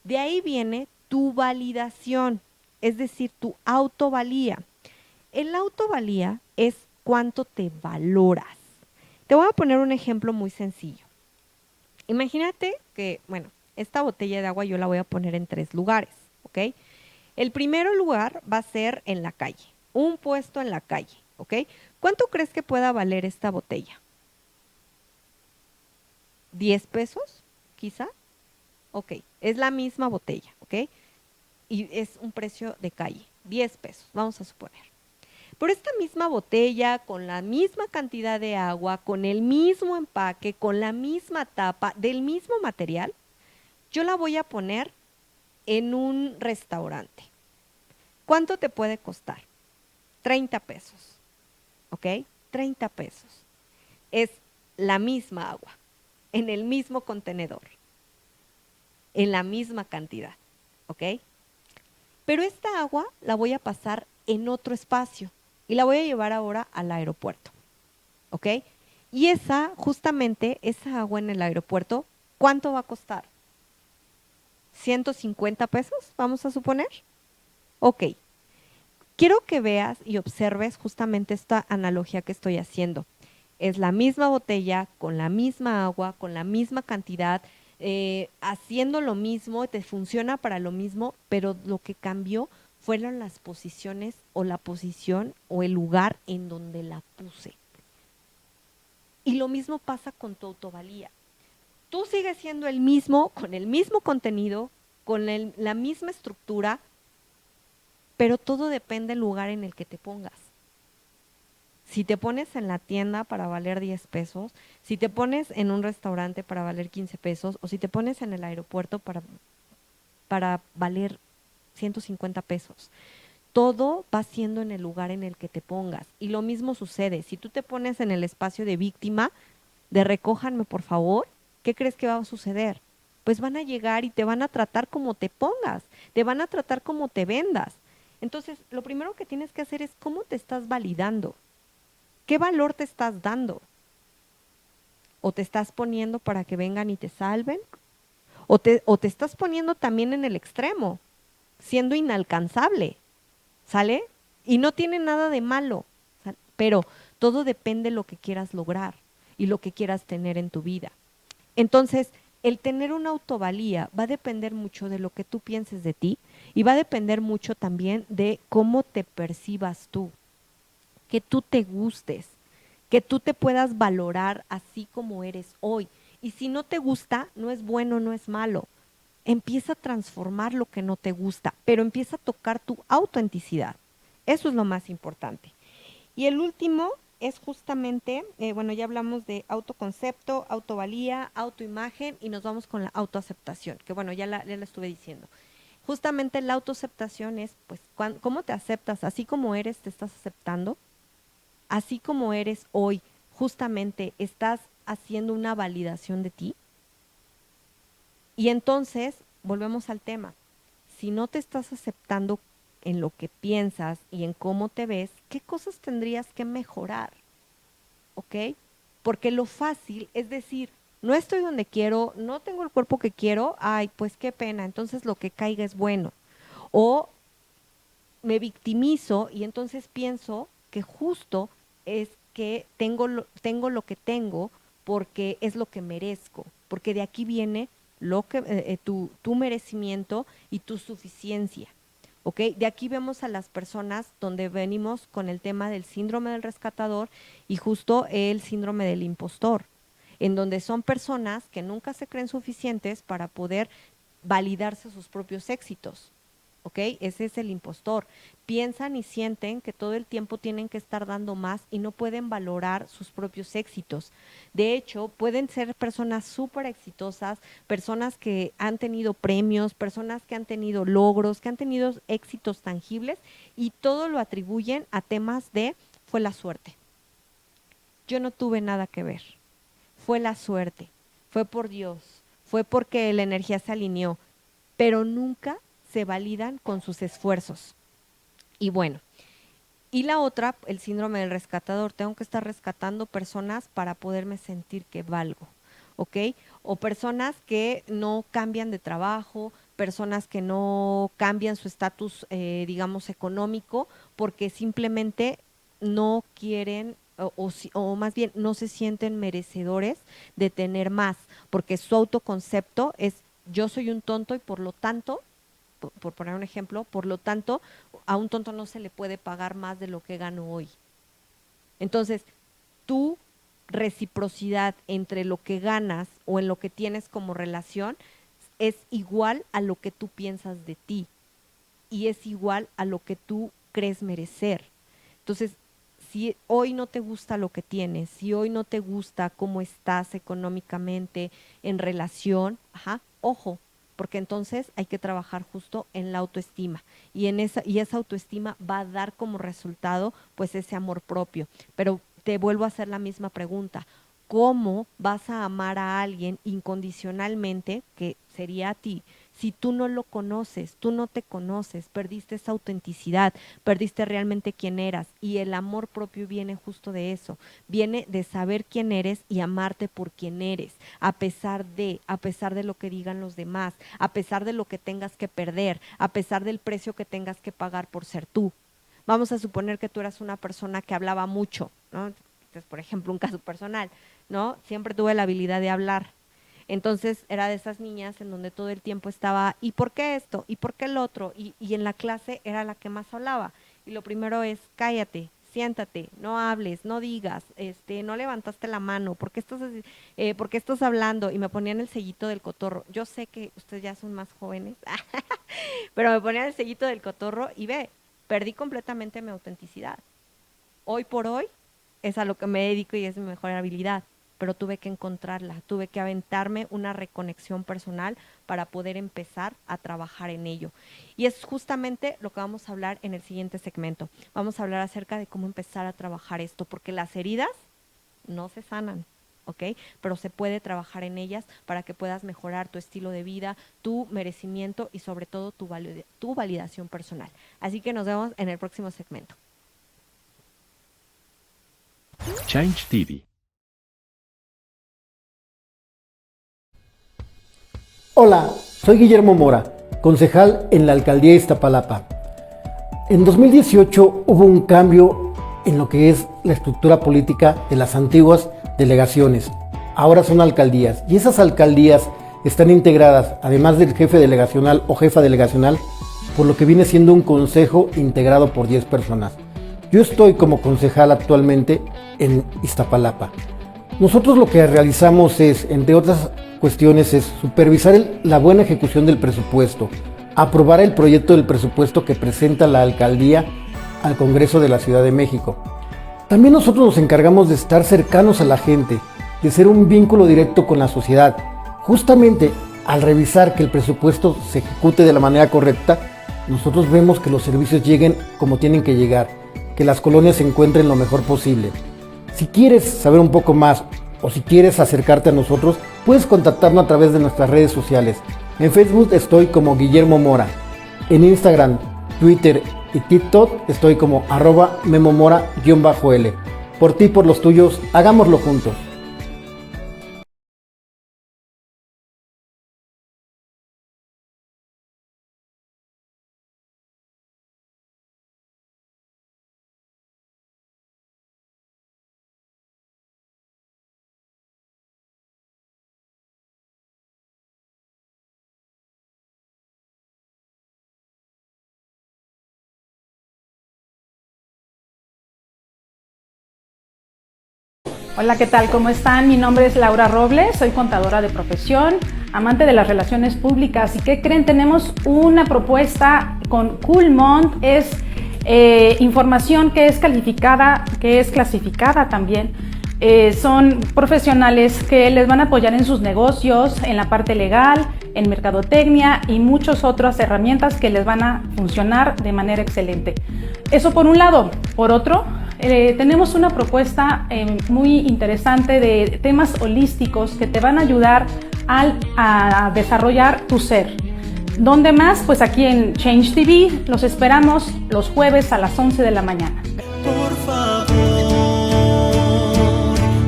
De ahí viene tu validación, es decir, tu autovalía. El autovalía es cuánto te valoras. Te voy a poner un ejemplo muy sencillo. Imagínate que, bueno, esta botella de agua yo la voy a poner en 3 lugares, ¿ok? El primer lugar va a ser en la calle, un puesto en la calle, ¿ok? ¿Cuánto crees que pueda valer esta botella? ¿10 pesos, quizá? Ok, es la misma botella, ¿ok? Y es un precio de calle, 10 pesos, vamos a suponer. Pero esta misma botella, con la misma cantidad de agua, con el mismo empaque, con la misma tapa, del mismo material, yo la voy a poner en un restaurante. ¿Cuánto te puede costar? 30 pesos, ¿ok? 30 pesos. Es la misma agua, en el mismo contenedor, en la misma cantidad, ¿ok? Pero esta agua la voy a pasar en otro espacio y la voy a llevar ahora al aeropuerto, ¿ok? Y justamente esa agua en el aeropuerto, ¿cuánto va a costar? ¿150 pesos, vamos a suponer? Ok. Quiero que veas y observes justamente esta analogía que estoy haciendo. Es la misma botella, con la misma agua, con la misma cantidad, haciendo lo mismo, te funciona para lo mismo, pero lo que cambió fueron las posiciones o la posición o el lugar en donde la puse. Y lo mismo pasa con tu autovalía. Tú sigues siendo el mismo, con el mismo contenido, con la misma estructura, pero todo depende del lugar en el que te pongas. Si te pones en la tienda para valer 10 pesos, si te pones en un restaurante para valer 15 pesos, o si te pones en el aeropuerto para valer 150 pesos. Todo va siendo en el lugar en el que te pongas. Y lo mismo sucede. Si tú te pones en el espacio de víctima, de recójanme por favor, ¿qué crees que va a suceder? Pues van a llegar y te van a tratar como te pongas, te van a tratar como te vendas. Entonces, lo primero que tienes que hacer es cómo te estás validando. ¿Qué valor te estás dando? ¿O te estás poniendo para que vengan y te salven? ¿O te estás poniendo también en el extremo, siendo inalcanzable? ¿Sale? Y no tiene nada de malo, ¿sale? Pero todo depende de lo que quieras lograr y lo que quieras tener en tu vida. Entonces, el tener una autovalía va a depender mucho de lo que tú pienses de ti y va a depender mucho también de cómo te percibas tú, que tú te gustes, que tú te puedas valorar así como eres hoy Y si no te gusta, no es bueno, no es malo. Empieza a transformar lo que no te gusta, pero empieza a tocar tu autenticidad. Eso es lo más importante. Y el último es justamente, bueno, ya hablamos de autoconcepto, autovalía, autoimagen y nos vamos con la autoaceptación, que bueno, ya la estuve diciendo. Justamente la autoaceptación es, pues, ¿cómo te aceptas? Así como eres, ¿te estás aceptando? Así como eres hoy, justamente, ¿estás haciendo una validación de ti? Y entonces, volvemos al tema. Si no te estás aceptando en lo que piensas y en cómo te ves, ¿qué cosas tendrías que mejorar? ¿Ok? Porque lo fácil es decir, no estoy donde quiero, no tengo el cuerpo que quiero, ay, pues qué pena, entonces lo que caiga es bueno. O me victimizo y entonces pienso que justo es que tengo lo que tengo porque es lo que merezco, porque de aquí viene tu merecimiento y tu suficiencia. ¿Ok? De aquí vemos a las personas donde venimos con el tema del síndrome del rescatador y justo el síndrome del impostor, en donde son personas que nunca se creen suficientes para poder validarse sus propios éxitos. ¿Ok? Ese es el impostor. Piensan y sienten que todo el tiempo tienen que estar dando más y no pueden valorar sus propios éxitos. De hecho, pueden ser personas súper exitosas, personas que han tenido premios, personas que han tenido logros, que han tenido éxitos tangibles y todo lo atribuyen a temas de fue la suerte. Yo no tuve nada que ver. Fue la suerte, fue por Dios, fue porque la energía se alineó, pero nunca se validan con sus esfuerzos. Y bueno, y la otra, el síndrome del rescatador, tengo que estar rescatando personas para poderme sentir que valgo, ¿ok? O personas que no cambian de trabajo, personas que no cambian su estatus, digamos, económico, porque simplemente no quieren o más bien no se sienten merecedores de tener más, porque su autoconcepto es yo soy un tonto y por lo tanto, por poner un ejemplo, por lo tanto, a un tonto no se le puede pagar más de lo que gano hoy. Entonces, tu reciprocidad entre lo que ganas o en lo que tienes como relación es igual a lo que tú piensas de ti y es igual a lo que tú crees merecer. Entonces, si hoy no te gusta lo que tienes, si hoy no te gusta cómo estás económicamente en relación, ojo, porque entonces hay que trabajar justo en la autoestima y esa autoestima va a dar como resultado pues ese amor propio. Pero te vuelvo a hacer la misma pregunta, ¿cómo vas a amar a alguien incondicionalmente, que sería a ti, si tú no lo conoces, tú no te conoces, perdiste esa autenticidad, perdiste realmente quién eras? Y el amor propio viene justo de eso, viene de saber quién eres y amarte por quién eres, a pesar de lo que digan los demás, a pesar de lo que tengas que perder, a pesar del precio que tengas que pagar por ser tú. Vamos a suponer que tú eras una persona que hablaba mucho, ¿no? Entonces, por ejemplo, un caso personal, ¿no? Siempre tuve la habilidad de hablar. Entonces era de esas niñas en donde todo el tiempo estaba, ¿y por qué esto? ¿Y por qué el otro? Y en la clase era la que más hablaba. Y lo primero es, cállate, siéntate, no hables, no digas, no levantaste la mano, ¿por qué estás hablando? Y me ponían el sellito del cotorro. Yo sé que ustedes ya son más jóvenes, pero me ponían el sellito del cotorro y perdí completamente mi autenticidad. Hoy por hoy es a lo que me dedico y es mi mejor habilidad. Pero tuve que encontrarla, tuve que aventarme una reconexión personal para poder empezar a trabajar en ello. Y es justamente lo que vamos a hablar en el siguiente segmento. Vamos a hablar acerca de cómo empezar a trabajar esto, porque las heridas no se sanan, ¿ok? Pero se puede trabajar en ellas para que puedas mejorar tu estilo de vida, tu merecimiento y sobre todo tu validación personal. Así que nos vemos en el próximo segmento. Change TV. Hola, soy Guillermo Mora, concejal en la alcaldía de Iztapalapa. En 2018 hubo un cambio en lo que es la estructura política de las antiguas delegaciones. Ahora son alcaldías y esas alcaldías están integradas, además del jefe delegacional o jefa delegacional, por lo que viene siendo un consejo integrado por 10 personas. Yo estoy como concejal actualmente en Iztapalapa. Nosotros lo que realizamos es, entre otras cuestiones, es supervisar la buena ejecución del presupuesto, aprobar el proyecto del presupuesto que presenta la alcaldía al Congreso de la Ciudad de México. También nosotros nos encargamos de estar cercanos a la gente, de ser un vínculo directo con la sociedad. Justamente al revisar que el presupuesto se ejecute de la manera correcta, nosotros vemos que los servicios lleguen como tienen que llegar, que las colonias se encuentren lo mejor posible. Si quieres saber un poco más o si quieres acercarte a nosotros, puedes contactarnos a través de nuestras redes sociales. En Facebook estoy como Guillermo Mora. En Instagram, Twitter y TikTok estoy como @memomora_L. Por ti, por los tuyos, hagámoslo juntos. Hola, ¿qué tal? ¿Cómo están? Mi nombre es Laura Robles, soy contadora de profesión, amante de las relaciones públicas. ¿Y qué creen? Tenemos una propuesta con Coolmont, es información que es calificada, que es clasificada también. Son profesionales que les van a apoyar en sus negocios, en la parte legal, en mercadotecnia y muchas otras herramientas que les van a funcionar de manera excelente. Eso por un lado. Por otro, tenemos una propuesta muy interesante de temas holísticos que te van a ayudar a desarrollar tu ser. ¿Dónde más? Pues aquí en Change TV. Los esperamos los jueves a las 11 de la mañana. Por favor,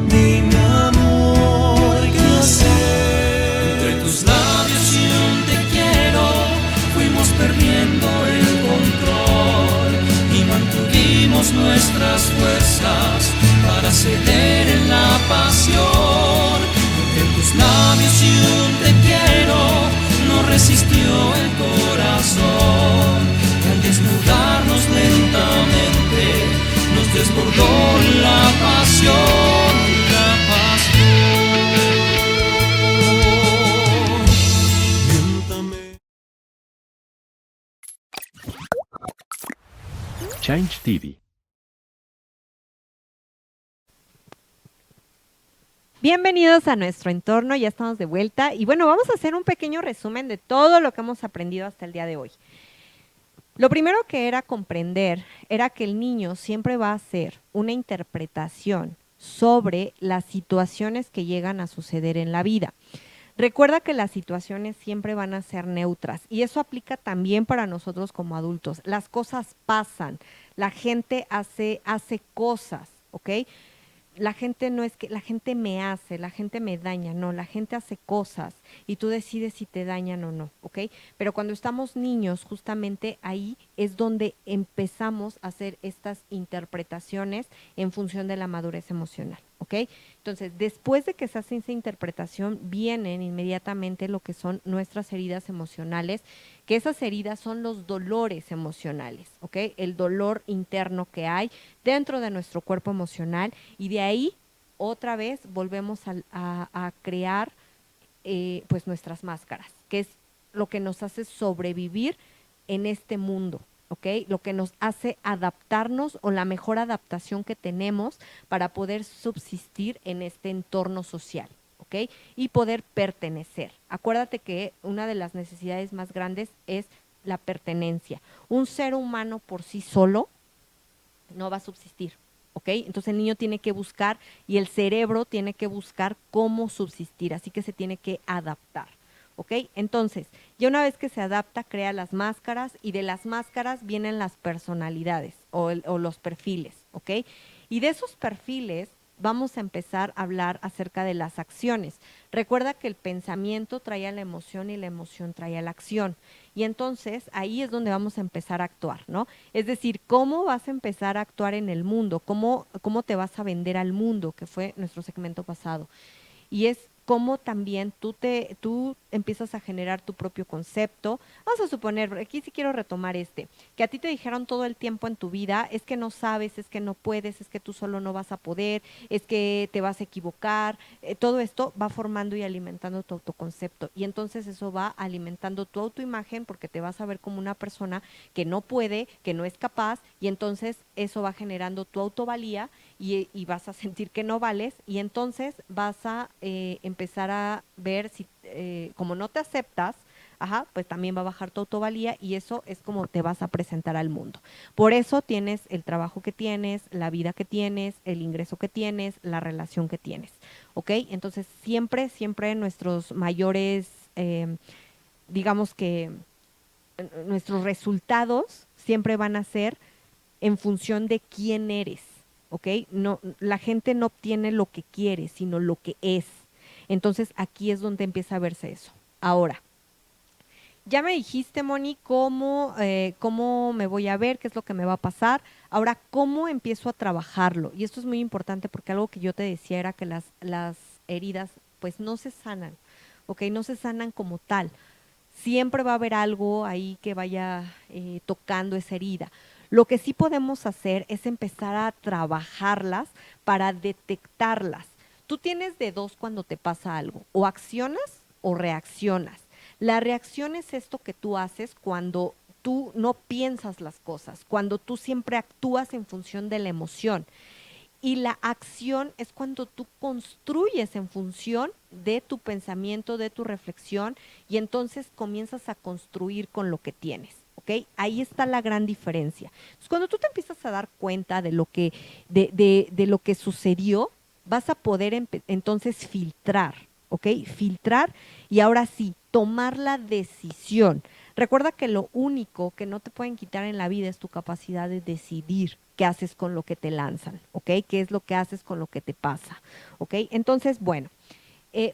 dime amor, ¿qué hacer? Entre tus labios y un te quiero, fuimos perdiendo el control y mantuvimos nuestras fuerzas para ceder en la pasión. Entre tus labios y un te quiero, no resistió el corazón. Y al desnudarnos lentamente, nos desbordó la pasión, la pasión. Miéntame. Change TV. Bienvenidos a nuestro entorno, ya estamos de vuelta y bueno, vamos a hacer un pequeño resumen de todo lo que hemos aprendido hasta el día de hoy. Lo primero que era comprender era que el niño siempre va a hacer una interpretación sobre las situaciones que llegan a suceder en la vida. Recuerda que las situaciones siempre van a ser neutras y eso aplica también para nosotros como adultos. Las cosas pasan, la gente hace cosas, ¿ok? La gente no es que la gente me hace, la gente me daña, no, la gente hace cosas y tú decides si te dañan o no, ¿ok? Pero cuando estamos niños, justamente ahí es donde empezamos a hacer estas interpretaciones en función de la madurez emocional, ¿ok? Entonces, después de que se hace esa interpretación, vienen inmediatamente lo que son nuestras heridas emocionales, que esas heridas son los dolores emocionales, ¿ok? El dolor interno que hay dentro de nuestro cuerpo emocional y de ahí otra vez volvemos a crear pues nuestras máscaras, que es lo que nos hace sobrevivir en este mundo, ¿ok? Lo que nos hace adaptarnos o la mejor adaptación que tenemos para poder subsistir en este entorno social, ¿ok? Y poder pertenecer. Acuérdate que una de las necesidades más grandes es la pertenencia. Un ser humano por sí solo no va a subsistir, ¿ok? Entonces el niño tiene que buscar y el cerebro tiene que buscar cómo subsistir, así que se tiene que adaptar, ¿ok? Entonces, ya una vez que se adapta, crea las máscaras y de las máscaras vienen las personalidades o los perfiles, ¿ok? Y de esos perfiles vamos a empezar a hablar acerca de las acciones. Recuerda que el pensamiento trae a la emoción y la emoción trae a la acción. Y entonces ahí es donde vamos a empezar a actuar, ¿no? Es decir, cómo vas a empezar a actuar en el mundo, cómo te vas a vender al mundo, que fue nuestro segmento pasado. Y es cómo también tú empiezas a generar tu propio concepto. Vamos a suponer, aquí sí quiero retomar que a ti te dijeron todo el tiempo en tu vida, es que no sabes, es que no puedes, es que tú solo no vas a poder, es que te vas a equivocar. Todo esto va formando y alimentando tu autoconcepto, y entonces eso va alimentando tu autoimagen, porque te vas a ver como una persona que no puede, que no es capaz, y entonces eso va generando tu autovalía, y vas a sentir que no vales, y entonces vas a empezar a ver si, como no te aceptas, ajá, pues también va a bajar tu autovalía, y eso es como te vas a presentar al mundo. Por eso tienes el trabajo que tienes, la vida que tienes, el ingreso que tienes, la relación que tienes, ¿ok? Entonces siempre, siempre nuestros mayores, digamos que nuestros resultados siempre van a ser en función de quién eres, ¿ok? No, la gente no obtiene lo que quiere, sino lo que es. Entonces aquí es donde empieza a verse eso. Ahora, ya me dijiste, Moni, cómo me voy a ver, qué es lo que me va a pasar. Ahora, ¿cómo empiezo a trabajarlo? Y esto es muy importante, porque algo que yo te decía era que las heridas pues no se sanan, ¿ok? No se sanan como tal. Siempre va a haber algo ahí que vaya tocando esa herida. Lo que sí podemos hacer es empezar a trabajarlas para detectarlas. Tú tienes de dos cuando te pasa algo: o accionas o reaccionas. La reacción es esto que tú haces cuando tú no piensas las cosas, cuando tú siempre actúas en función de la emoción. Y la acción es cuando tú construyes en función de tu pensamiento, de tu reflexión, y entonces comienzas a construir con lo que tienes, ¿ok? Ahí está la gran diferencia. Entonces, cuando tú te empiezas a dar cuenta de de lo que sucedió, vas a poder entonces filtrar, ¿ok? Filtrar, y ahora sí, tomar la decisión. Recuerda que lo único que no te pueden quitar en la vida es tu capacidad de decidir qué haces con lo que te lanzan, ¿ok? ¿Qué es lo que haces con lo que te pasa? ¿Ok? Entonces, bueno,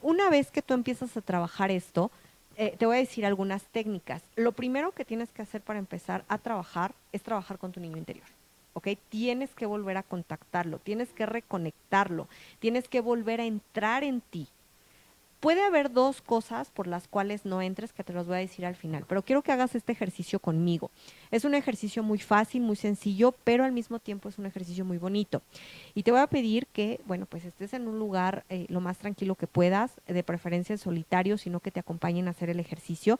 una vez que tú empiezas a trabajar esto, te voy a decir algunas técnicas. Lo primero que tienes que hacer para empezar a trabajar es trabajar con tu niño interior, ¿ok? Tienes que volver a contactarlo, tienes que reconectarlo, tienes que volver a entrar en ti. Puede haber dos cosas por las cuales no entres, que te los voy a decir al final, pero quiero que hagas este ejercicio conmigo. Es un ejercicio muy fácil, muy sencillo, pero al mismo tiempo es un ejercicio muy bonito. Y te voy a pedir que, bueno, pues estés en un lugar lo más tranquilo que puedas, de preferencia en solitario, sino que te acompañen a hacer el ejercicio.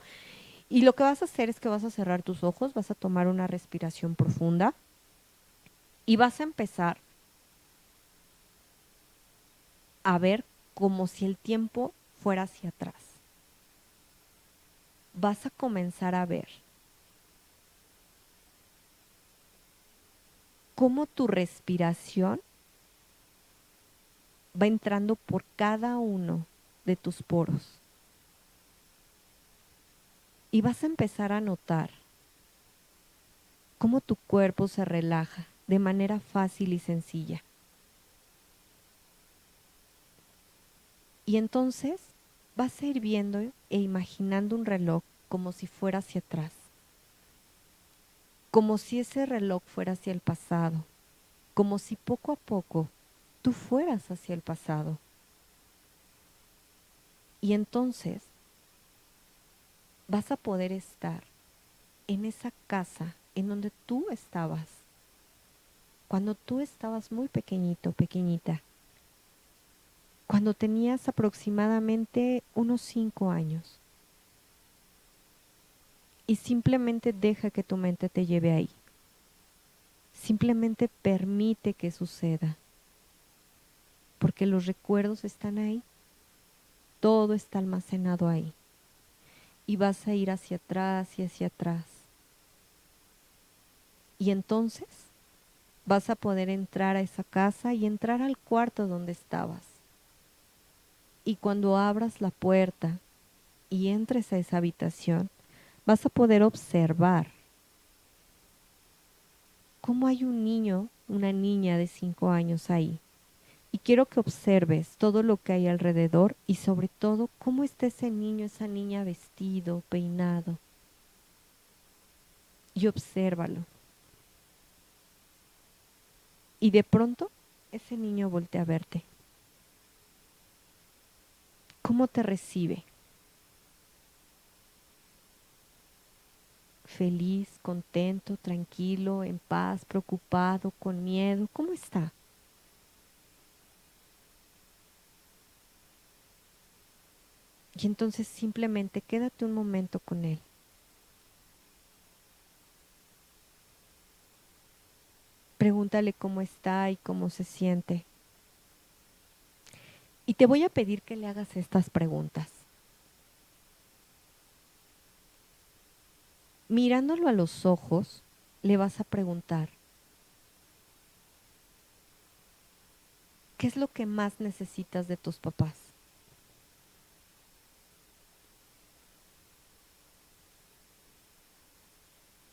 Y lo que vas a hacer es que vas a cerrar tus ojos, vas a tomar una respiración profunda y vas a empezar a ver como si el tiempo fuera hacia atrás. Vas a comenzar a ver cómo tu respiración va entrando por cada uno de tus poros. Y vas a empezar a notar cómo tu cuerpo se relaja de manera fácil y sencilla. Y entonces vas a ir viendo e imaginando un reloj como si fuera hacia atrás, como si ese reloj fuera hacia el pasado, como si poco a poco tú fueras hacia el pasado. Y entonces vas a poder estar en esa casa en donde tú estabas, cuando tú estabas muy pequeñito, pequeñita, cuando tenías aproximadamente unos 5 años. Y simplemente deja que tu mente te lleve ahí. Simplemente permite que suceda. Porque los recuerdos están ahí. Todo está almacenado ahí. Y vas a ir hacia atrás y hacia atrás. Y entonces vas a poder entrar a esa casa y entrar al cuarto donde estabas. Y cuando abras la puerta y entres a esa habitación, vas a poder observar cómo hay un niño, una niña de 5 años ahí. Y quiero que observes todo lo que hay alrededor y sobre todo cómo está ese niño, esa niña vestido, peinado. Y obsérvalo. Y de pronto ese niño voltea a verte. ¿Cómo te recibe? ¿Feliz, contento, tranquilo, en paz, preocupado, con miedo? ¿Cómo está? Y entonces simplemente quédate un momento con él. Pregúntale cómo está y cómo se siente. Y te voy a pedir que le hagas estas preguntas. Mirándolo a los ojos, le vas a preguntar, ¿qué es lo que más necesitas de tus papás?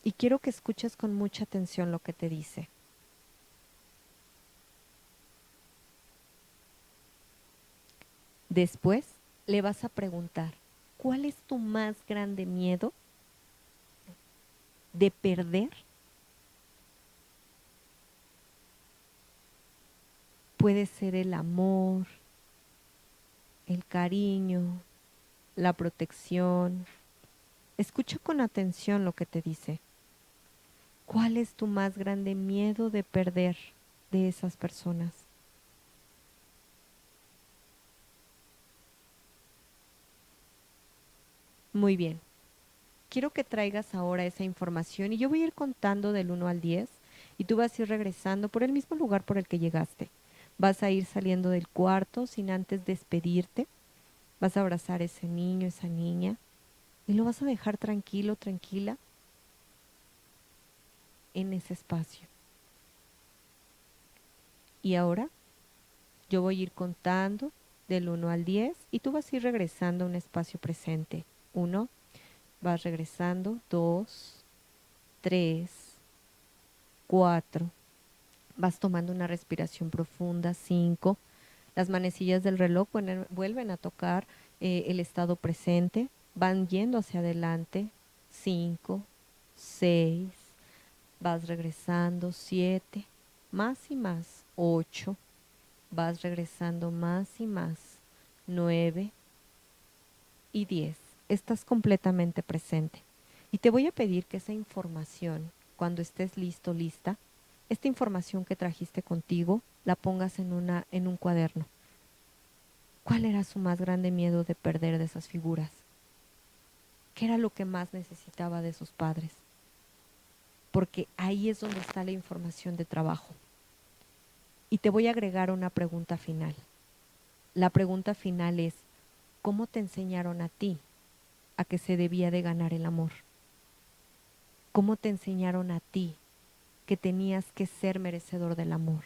Y quiero que escuches con mucha atención lo que te dice. Después le vas a preguntar, ¿cuál es tu más grande miedo de perder? Puede ser el amor, el cariño, la protección. Escucha con atención lo que te dice. ¿Cuál es tu más grande miedo de perder de esas personas? Muy bien. Quiero que traigas ahora esa información y yo voy a ir contando del 1 al 10 y tú vas a ir regresando por el mismo lugar por el que llegaste. Vas a ir saliendo del cuarto sin antes despedirte. Vas a abrazar a ese niño, esa niña y lo vas a dejar tranquilo, tranquila en ese espacio. Y ahora yo voy a ir contando del 1 al 10 y tú vas a ir regresando a un espacio presente. 1, vas regresando, 2, 3, 4, vas tomando una respiración profunda, 5, las manecillas del reloj vuelven a tocar el estado presente, van yendo hacia adelante, 5, 6, vas regresando, 7, más y más, 8, vas regresando más y más, 9 y 10. Estás completamente presente. Y te voy a pedir que esa información, cuando estés listo, lista, esta información que trajiste contigo, la pongas en un cuaderno. ¿Cuál era su más grande miedo de perder de esas figuras? ¿Qué era lo que más necesitaba de sus padres? Porque ahí es donde está la información de trabajo. Y te voy a agregar una pregunta final. La pregunta final es, ¿cómo te enseñaron a ti a que se debía de ganar el amor? ¿Cómo te enseñaron a ti que tenías que ser merecedor del amor?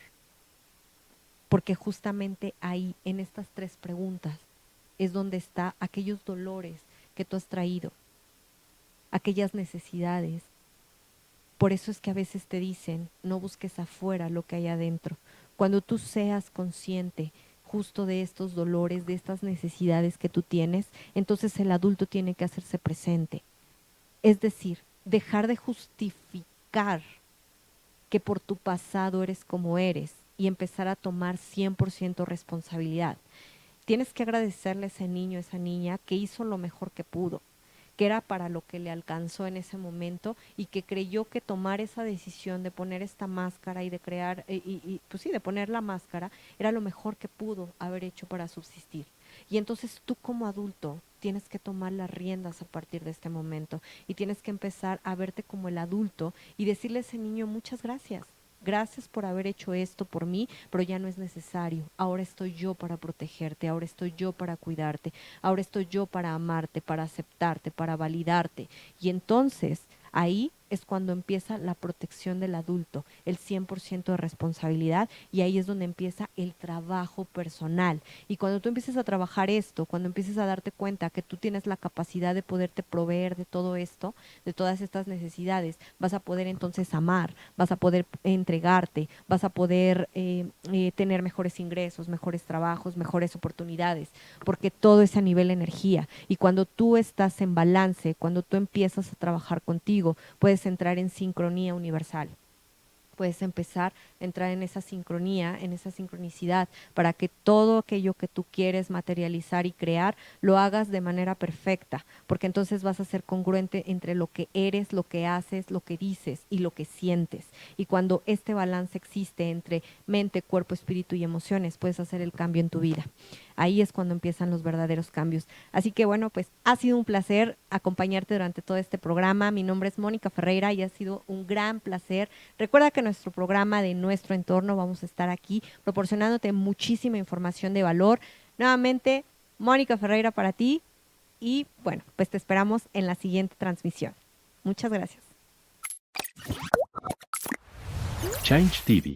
Porque justamente ahí, en estas 3 preguntas, es donde está aquellos dolores que tú has traído, aquellas necesidades. Por eso es que a veces te dicen, no busques afuera lo que hay adentro. Cuando tú seas consciente justo de estos dolores, de estas necesidades que tú tienes, entonces el adulto tiene que hacerse presente. Es decir, dejar de justificar que por tu pasado eres como eres y empezar a tomar 100% responsabilidad. Tienes que agradecerle a ese niño, a esa niña que hizo lo mejor que pudo, que era para lo que le alcanzó en ese momento y que creyó que tomar esa decisión de poner esta máscara y de crear, pues sí, de poner la máscara, era lo mejor que pudo haber hecho para subsistir. Y entonces tú como adulto tienes que tomar las riendas a partir de este momento y tienes que empezar a verte como el adulto y decirle a ese niño muchas gracias. Gracias por haber hecho esto por mí, pero ya no es necesario. Ahora estoy yo para protegerte, ahora estoy yo para cuidarte, ahora estoy yo para amarte, para aceptarte, para validarte. Y entonces ahí es cuando empieza la protección del adulto, el 100% de responsabilidad, y ahí es donde empieza el trabajo personal. Y cuando tú empieces a trabajar esto, cuando empieces a darte cuenta que tú tienes la capacidad de poderte proveer de todo esto, de todas estas necesidades, vas a poder entonces amar, vas a poder entregarte, vas a poder tener mejores ingresos, mejores trabajos, mejores oportunidades, porque todo es a nivel energía. Y cuando tú estás en balance, cuando tú empiezas a trabajar contigo, puedes entrar en sincronía universal. puedes empezar a entrar en esa sincronía, en esa sincronicidad, para que todo aquello que tú quieres materializar y crear, lo hagas de manera perfecta, porque entonces vas a ser congruente entre lo que eres, lo que haces, lo que dices y lo que sientes. Y cuando este balance existe entre mente, cuerpo, espíritu y emociones, puedes hacer el cambio en tu vida. Ahí es cuando empiezan los verdaderos cambios. Así que bueno, pues ha sido un placer acompañarte durante todo este programa. Mi nombre es Mónica Ferreira y ha sido un gran placer. Recuerda que nuestro programa de Nuestro Entorno vamos a estar aquí proporcionándote muchísima información de valor. Nuevamente, Mónica Ferreira para ti y bueno, pues te esperamos en la siguiente transmisión. Muchas gracias. Change TV.